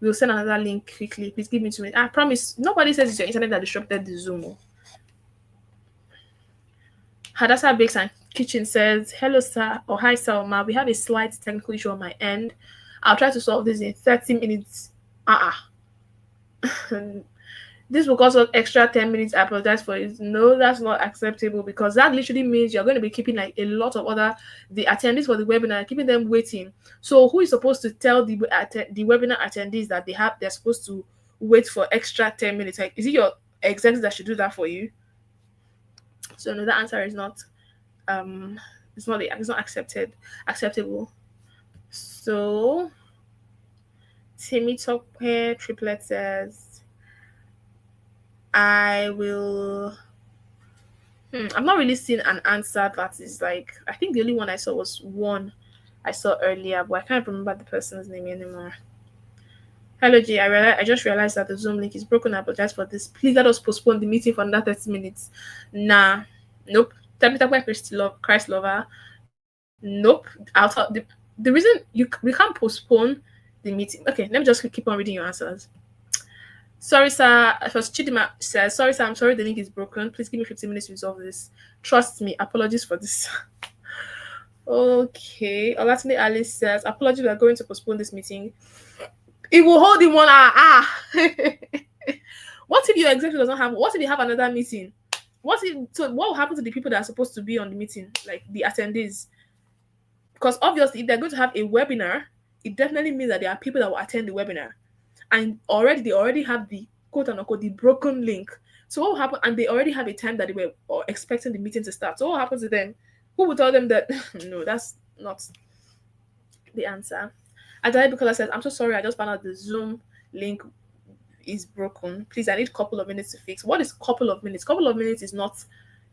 We'll send another link quickly. Please give me 2 minutes." I promise. Nobody says it's your internet that disrupted the Zoom. Oh. Hadassah Bakes and Kitchen says, "Hello, sir," or "Hi, Selma. We have a slight technical issue on my end. I'll try to solve this in 30 minutes." This will cost us extra 10 minutes. I apologize for it. No, that's not acceptable, because that literally means you're going to be keeping like a lot of the attendees for the webinar, keeping them waiting. So who is supposed to tell the webinar attendees that they're supposed to wait for extra 10 minutes? Like, is it your executive that should do that for you? So no, the answer is not um it's not acceptable. So Timmy Top Hair Triplet says, "I will I've not really seen an answer that is like, I think the only one I saw was one I saw earlier, but I can't remember the person's name anymore. Hello G, I just realized that the Zoom link is broken. I apologize for this. Please let us postpone the meeting for another 30 minutes. Nah, nope. Tabitha Christ lover. Nope. The reason we can't postpone the meeting. Okay, let me just keep on reading your answers. Sorry, sir. First, Chidima says, sorry, sir. I'm sorry the link is broken. Please give me 15 minutes to resolve this. Trust me. Apologies for this. Okay. Olatune Alice says, apologies. We are going to postpone this meeting. It will hold in 1 hour. What if your executive doesn't have? What if you have another meeting? What will happen to the people that are supposed to be on the meeting, like the attendees? Because obviously, if they're going to have a webinar, it definitely means that there are people that will attend the webinar, and they already have the quote unquote the broken link. So what will happen? And they already have a time that they were expecting the meeting to start. So what happens to them? Who will tell them that no, that's not the answer? Adai Bukola says, I'm so sorry, I just found out the Zoom link is broken. Please, I need a couple of minutes to fix. What is couple of minutes? Couple of minutes is not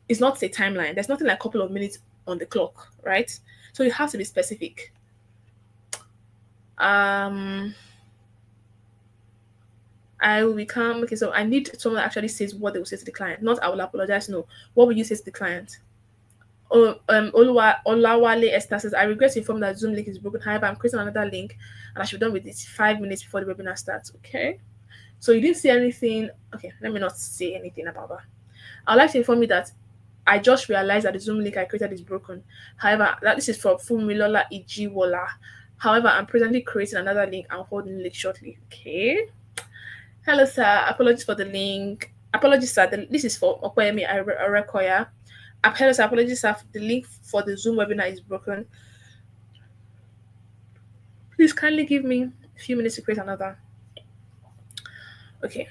a timeline. There's nothing like couple of minutes on the clock, right? So you have to be specific. I will become okay. So I need someone that actually says what they will say to the client. Not I will apologize. No, what will you say to the client? Olawale Esther says, I regret to inform that Zoom link is broken. However, I'm creating another link and I should be done with it 5 minutes before the webinar starts. Okay. So you didn't say anything. Okay, let me not say anything about that. I'd like to inform you that I just realized that the Zoom link I created is broken. However, this is from Fumilola Ijiwola. However, I'm presently creating another link and holding the link shortly. Okay. Hello, sir. Apologies for the link. Apologies, sir. This is for Okwemi Arekoya. Hello, sir. Apologies, sir. The link for the Zoom webinar is broken. Please kindly give me a few minutes to create another. Okay.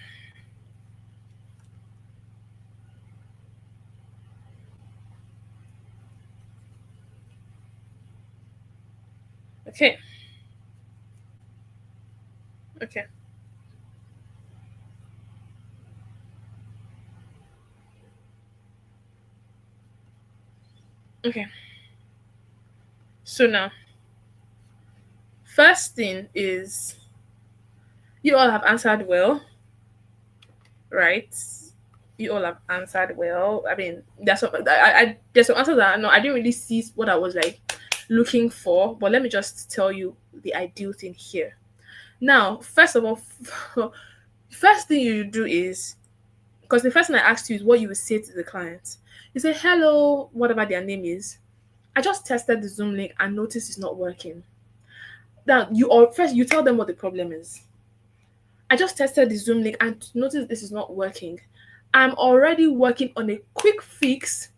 Okay. Okay. Okay. So now, first thing is you all have answered well, right? You all have answered well. I mean, there's some answers that I didn't really see what I was like looking for, but let me just tell you the ideal thing here. Now, first of all, first thing you do is, because the first thing I asked you is what you would say to the client. You say, hello, whatever their name is. I just tested the Zoom link and noticed it's not working. Now, you tell them what the problem is. I just tested the Zoom link and noticed this is not working. I'm already working on a quick fix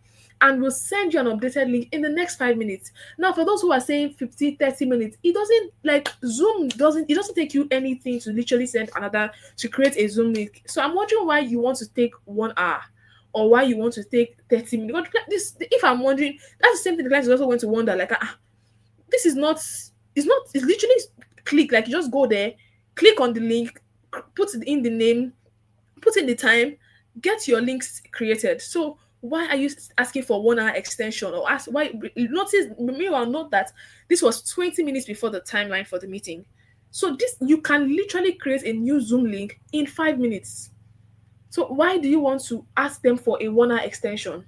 and will send you an updated link in the next 5 minutes. Now, for those who are saying 50, 30 minutes, it doesn't take you anything to literally to create a Zoom link. So I'm wondering why you want to take 1 hour or why you want to take 30 minutes. If I'm wondering, that's the same thing the client is also going to wonder, like, this is not, it's literally click, like you just go there, click on the link, put in the name, put in the time, get your links created. So why are you asking for 1 hour extension or ask why? Meanwhile, note that this was 20 minutes before the timeline for the meeting. So this, you can literally create a new Zoom link in 5 minutes. So why do you want to ask them for a 1 hour extension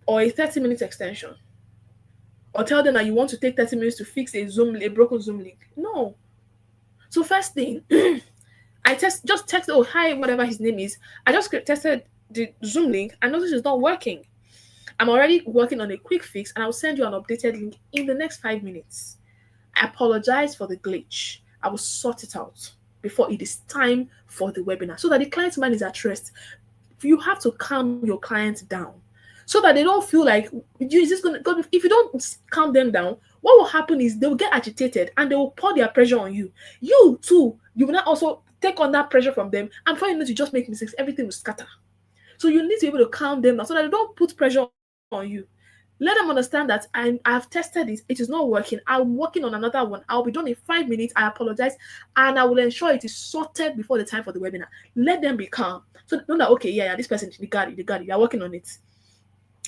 or a 30-minute extension? Or tell them that you want to take 30 minutes to fix a broken Zoom link? No. So first thing, I just text, oh hi, whatever his name is. I just tested the Zoom link and noticed it's not working. I'm already working on a quick fix and I'll send you an updated link in the next 5 minutes. I apologize for the glitch. I will sort it out before it is time for the webinar so that the client's mind is at rest. You have to calm your client down so that they don't feel like you're just going to, if you don't calm them down, what will happen is they'll get agitated and they will pour their pressure on you. You too, you will not also take on that pressure from them, and before you know, you just make mistakes, everything will scatter. So you need to be able to calm them down so that they don't put pressure on you. Let them understand that I've tested it, it is not working. I'm working on another one. I'll be done in 5 minutes. I apologize, and I will ensure it is sorted before the time for the webinar. Let them be calm. So know that okay, yeah, this person, they got it, they're working on it.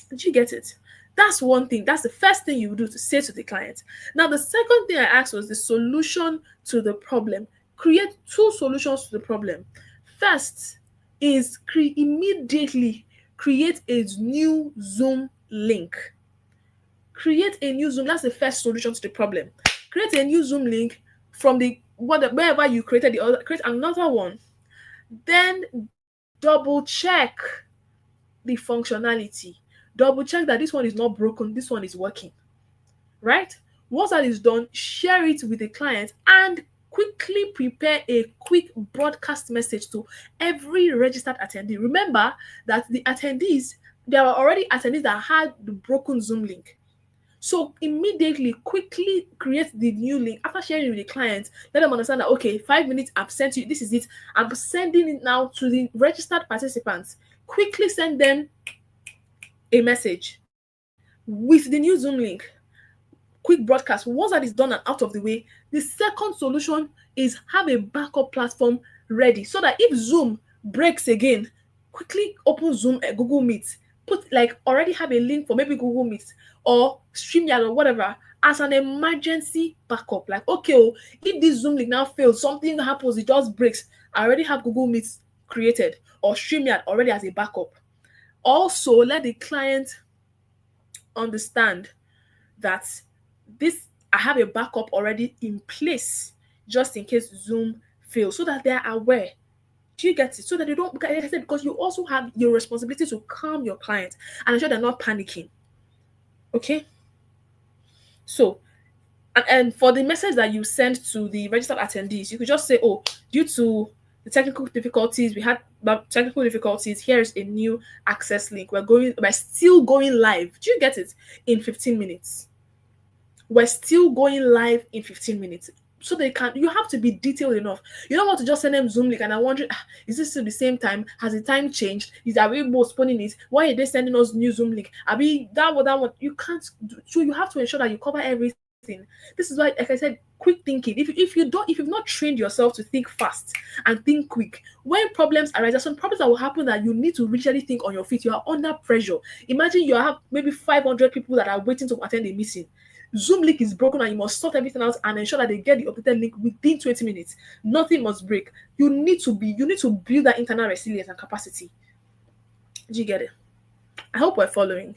Did you get it? That's one thing. That's the first thing you do to say to the client. Now, the second thing I asked was the solution to the problem. Create two solutions to the problem. First is immediately create a new Zoom link. Create a new Zoom. That's the first solution to the problem. Create a new Zoom link from wherever you created the other. Create another one. Then double check the functionality. Double check that this one is not broken, this one is working. Right? Once that is done, share it with the client and quickly prepare a quick broadcast message to every registered attendee. Remember that the attendees, there were already attendees that had the broken Zoom link. So immediately, quickly create the new link after sharing with the client. Let them understand that okay, 5 minutes, I've sent you. This is it. I'm sending it now to the registered participants. Quickly send them a message with the new Zoom link. Quick broadcast. Once that is done and out of the way, the second solution is have a backup platform ready so that if Zoom breaks again, quickly open Zoom Google Meet. Put already have a link for maybe Google Meet or StreamYard or whatever as an emergency backup. Like, okay, if this Zoom link now fails, something happens, it just breaks. I already have Google Meet created or StreamYard already as a backup. Also, let the client understand that I have a backup already in place just in case Zoom fails, so that they are aware. Do you get it? So that they don't, like I said, because you also have your responsibility to calm your client and ensure they're not panicking. Okay? So, and for the message that you send to the registered attendees, you could just say, oh, due to the technical difficulties, we had technical difficulties. Here's a new access link. We're still going live. Do you get it? In 15 minutes. We're still going live in 15 minutes. So you have to be detailed enough. You don't want to just send them Zoom link and I'm wondering, is this still the same time? Has the time changed? Are we postponing it? Why are they sending us new Zoom link? That one? You can't do. So you have to ensure that you cover everything. This is why, like I said, quick thinking. If you've not trained yourself to think fast and think quick, when problems arise, there's some problems that will happen that you need to really think on your feet. You are under pressure. Imagine you have maybe 500 people that are waiting to attend a meeting. Zoom link is broken and you must sort everything out and ensure that they get the updated link within 20 minutes. Nothing must break. You need to build that internal resilience and capacity. Do you get it? I hope we're following.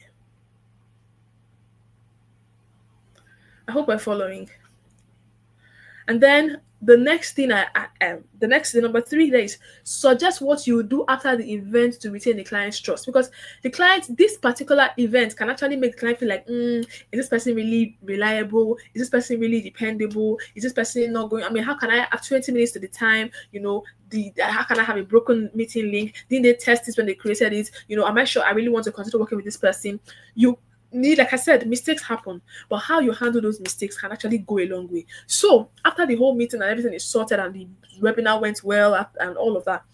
And then the next thing, number 3 days, suggest what you do after the event to retain the client's trust. Because this particular event can actually make the client feel like, is this person really reliable? Is this person really dependable? Is this person not going? I mean, how can I have 20 minutes to the time? How can I have a broken meeting link? Didn't they test this when they created it? Am I sure I really want to continue working with this person? Like I said, mistakes happen, but how you handle those mistakes can actually go a long way. So after the whole meeting and everything is sorted and the webinar went well and all of that,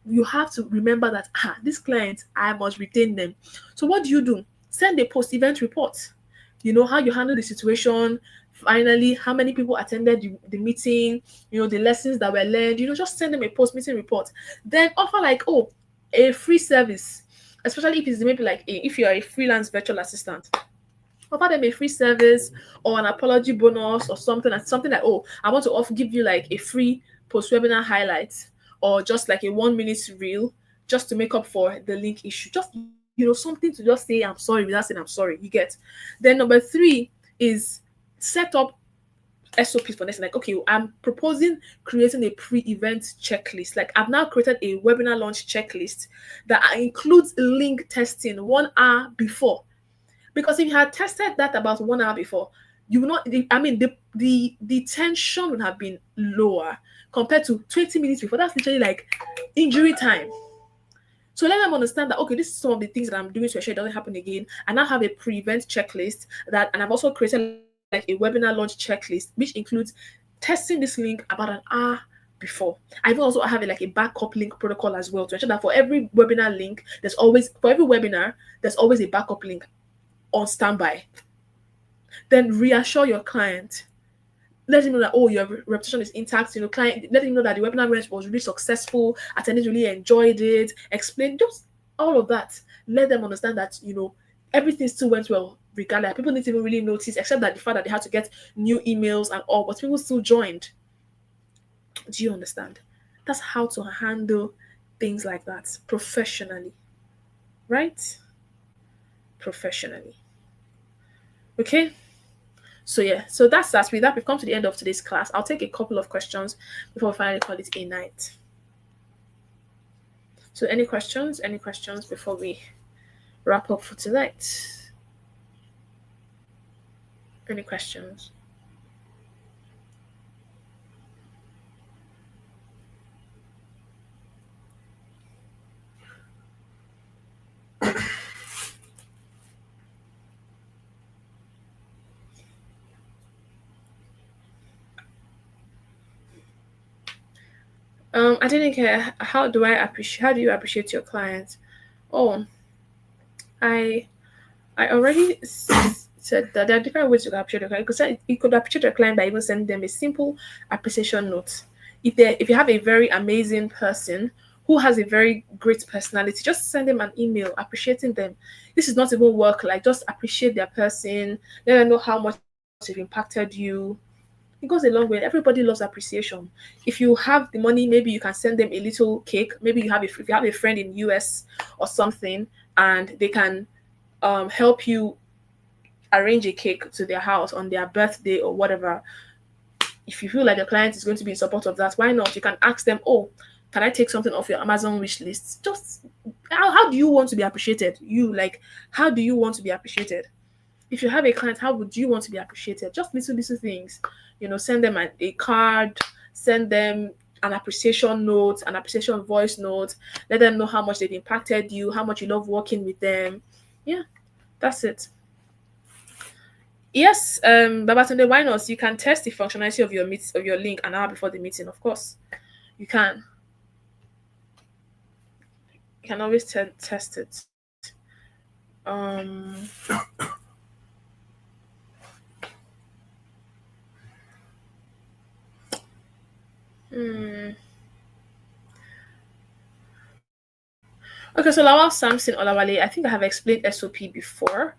you have to remember that this client, I must retain them. So what do? Send a post-event report. How you handle the situation. Finally, how many people attended the meeting, the lessons that were learned, just send them a post-meeting report. Then offer a free service, especially if it's maybe if you're a freelance virtual assistant. Offer them a free service or an apology bonus or something like, I want to give you a free post-webinar highlight or just a 1-minute reel just to make up for the link issue. Just, something to just say, I'm sorry, without saying I'm sorry, you get. Then number 3 is set up SOPs for next. I'm proposing creating a pre-event checklist. I've now created a webinar launch checklist that includes link testing 1 hour before. Because if you had tested that about 1 hour before, you will not. The tension would have been lower compared to 20 minutes before. That's literally injury time. So let them understand that, okay, this is some of the things that I'm doing to ensure it doesn't happen again. And I have a pre-event checklist and I've also created a webinar launch checklist, which includes testing this link about an hour before. I also have a backup link protocol as well to ensure that for every webinar, there's always a backup link. on standby. Then reassure your client. Let him know that, oh, your reputation is intact. Client, let him know that the webinar was really successful. Attendees really enjoyed it. Explain just all of that. Let them understand that everything still went well regardless. People didn't even really notice, except that the fact that they had to get new emails and all, but people still joined. Do you understand? That's how to handle things like that professionally, right? Professionally. Okay. So yeah, so that's that. With that, we've come to the end of today's class. I'll take a couple of questions before we finally call it a night. So any questions? Any questions before we wrap up for tonight? Any questions? I didn't care. How do you appreciate your clients? Oh, I already said that there are different ways you can appreciate your client. You could appreciate your client by even sending them a simple appreciation note. If you have a very amazing person who has a very great personality, just send them an email appreciating them. This is not even work, like just appreciate their person, let them know how much they've impacted you. It goes a long way. Everybody loves appreciation. If you have the money, maybe you can send them a little cake. Maybe if you have a friend in US or something, and they can help you arrange a cake to their house on their birthday or whatever. If you feel like your client is going to be in support of that, why not? You can ask them, oh, can I take something off your Amazon wish list? Just how do you want to be appreciated? How do you want to be appreciated? If you have a client, how would you want to be appreciated? Just little things. Send them a card, send them an appreciation note, an appreciation voice note. Let them know how much they've impacted you, how much you love working with them. Yeah, that's it. Yes, Babatunde, why not? You can test the functionality of your link an hour before the meeting, of course. You can. You can always test it. Um hmm. Okay, so Lawal Samson Olawale, I think I have explained SOP before.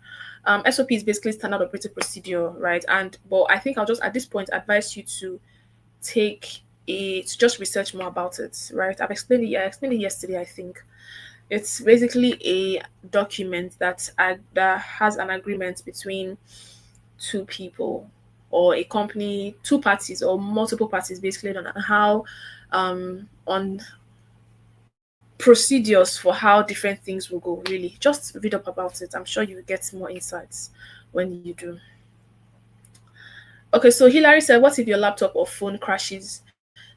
SOP is basically standard operating procedure, right? But I think I'll just at this point advise you to just research more about it, right? I explained it yesterday, I think. It's basically a document that has an agreement between two people or a company, two parties or multiple parties, basically on how on procedures for how different things will go. Really, just read up about it. I'm sure you will get more insights when you do. Okay, so Hillary said, what if your laptop or phone crashes?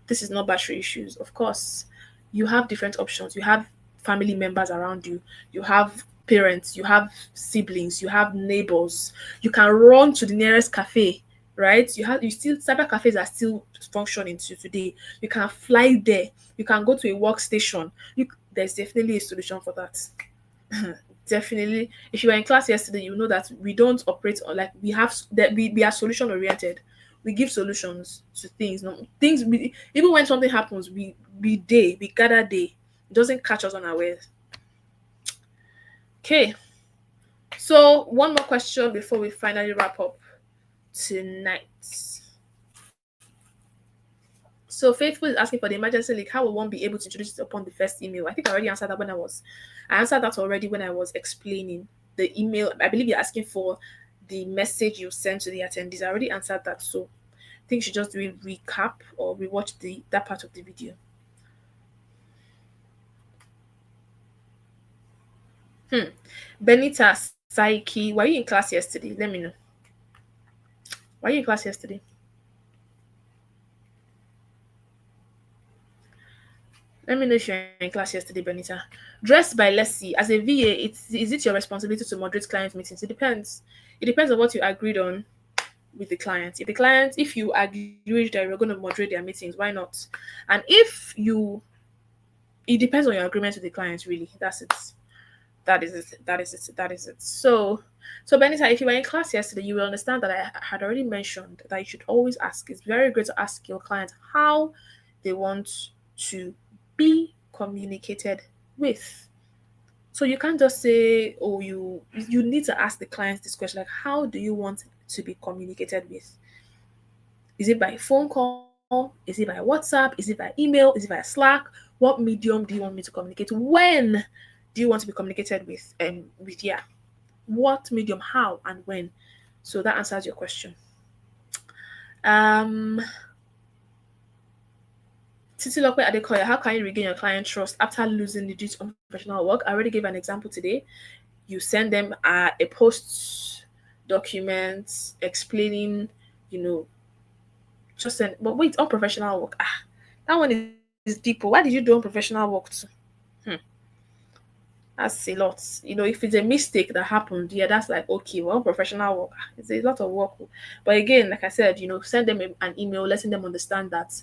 This is not battery issues. Of course, you have different options. You have family members around you. You have parents. You have siblings. You have neighbors. You can run to the nearest cafe, right? You still cyber cafes are still functioning to today. You can fly there. You can go to a workstation. There's definitely a solution for that. Definitely. If you were in class yesterday, you know that we don't operate on like we have that we are solution oriented. We give solutions to things. No things we, even when something happens, we gather day. It doesn't catch us unawares. Okay. So one more question before we finally wrap up tonight. So Faithful is asking for the emergency link. How will one be able to introduce it upon the first email? I think I already answered that I answered that already when I was explaining the email. I believe you're asking for the message you send to the attendees. I already answered that. So I think you should just do a recap or rewatch that part of the video. Benita Saiki, were you in class yesterday? Let me know. Were you in class yesterday? Let me know if you're in class yesterday, Benita. Dressed by Leslie. As a VA, is it your responsibility to moderate client meetings? It depends. It depends on what you agreed on with the client. If you agree that you're going to moderate their meetings, why not? And it depends on your agreement with the client, really. That's it. That is it. That is it. That is it. So Benita, if you were in class yesterday, you will understand that I had already mentioned that you should always ask. It's very great to ask your client how they want to be communicated with. So you can't just say, oh, you need to ask the client this question, like, how do you want to be communicated with? Is it by phone call? Is it by WhatsApp? Is it by email? Is it by Slack? What medium do you want me to communicate? When do you want to be communicated with? With, yeah, what medium, how, and when? So that answers your question. Um, Titi Lokwe Adekoya, how can you regain your client trust after losing the due to unprofessional work? I already gave an example today. You send them a post document explaining, just send. But wait, unprofessional work. That one is deep. Why did you do unprofessional work too? Hmm. That's a lot. If it's a mistake that happened, yeah, that's like okay, well, professional work. It's a lot of work. But again, like I said, send them an email, letting them understand that,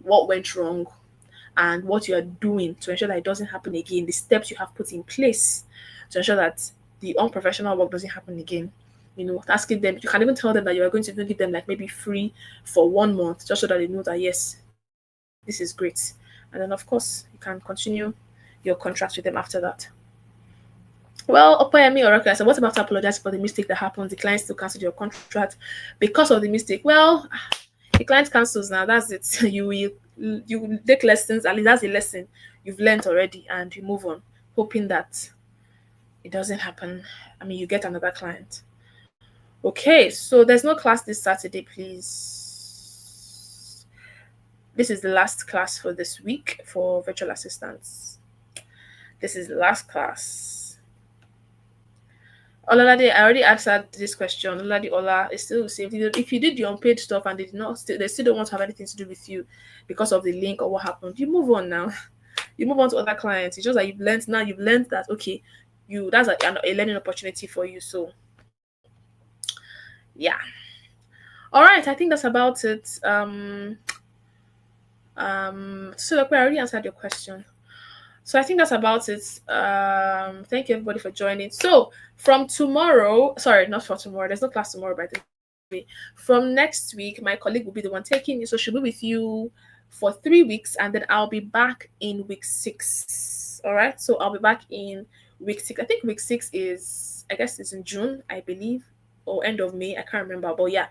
what went wrong and what you are doing to ensure that it doesn't happen again. The steps you have put in place to ensure that the unprofessional work doesn't happen again. Asking them, you can even tell them that you are going to even give them like maybe free for 1 month, just so that they know that yes, this is great. And then of course you can continue your contract with them after that. Well, Opoyemi Oracle, I said, what about apologizing for the mistake that happens? The client still cancelled your contract because of the mistake. Well, the client cancels now. That's it. You will take lessons. At least that's a lesson you've learned already, and you move on, hoping that it doesn't happen. I mean, you get another client. Okay, so there's no class this Saturday, please. This is the last class for this week for virtual assistants. This is the last class. Olalade, I already answered this question. Olalade Ola is still the same. If you did the unpaid stuff and they still don't want to have anything to do with you because of the link or what happened, you move on now. You move on to other clients. It's just that you've learned that okay, that's a learning opportunity for you. So yeah. All right, I think that's about it. So look, we already answered your question. So I think that's about it. Thank you everybody for joining. So from tomorrow, sorry, not for tomorrow. There's no class tomorrow, by the way. From next week, my colleague will be the one taking you. So she'll be with you for 3 weeks, and then I'll be back in week 6. All right. So I'll be back in week 6. I think week 6 is, I guess, it's in June, I believe, or end of May. I can't remember, but yeah,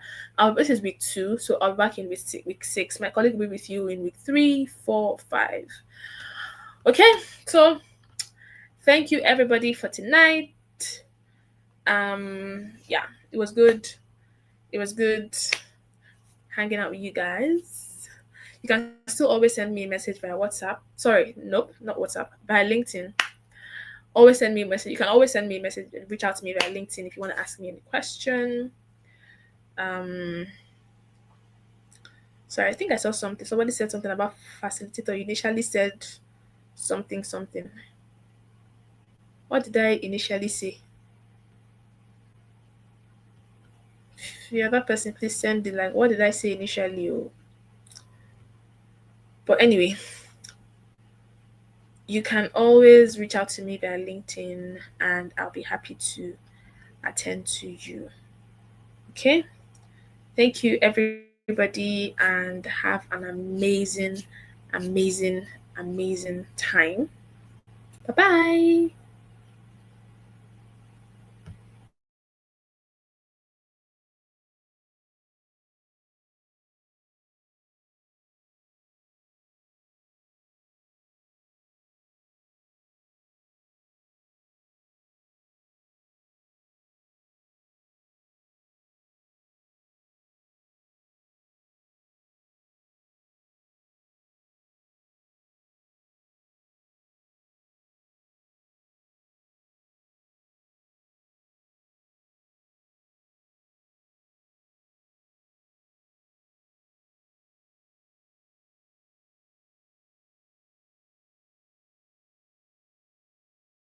this is week 2. So I'll be back in week 6. My colleague will be with you in week 3, 4, 5. Okay, so thank you everybody for tonight. Yeah, it was good. It was good hanging out with you guys. You can still always send me a message via WhatsApp. Sorry, nope, not WhatsApp, via LinkedIn. Always send me a message. You can always send me a message and reach out to me via LinkedIn if you want to ask me any question. Sorry, I think I saw something. Somebody said something about facilitator. You initially said something. What did I initially say? The other person, please send the like. What did I say initially? But anyway, you can always reach out to me via LinkedIn, and I'll be happy to attend to you. Okay. Thank you, everybody, and have an amazing time. Bye bye.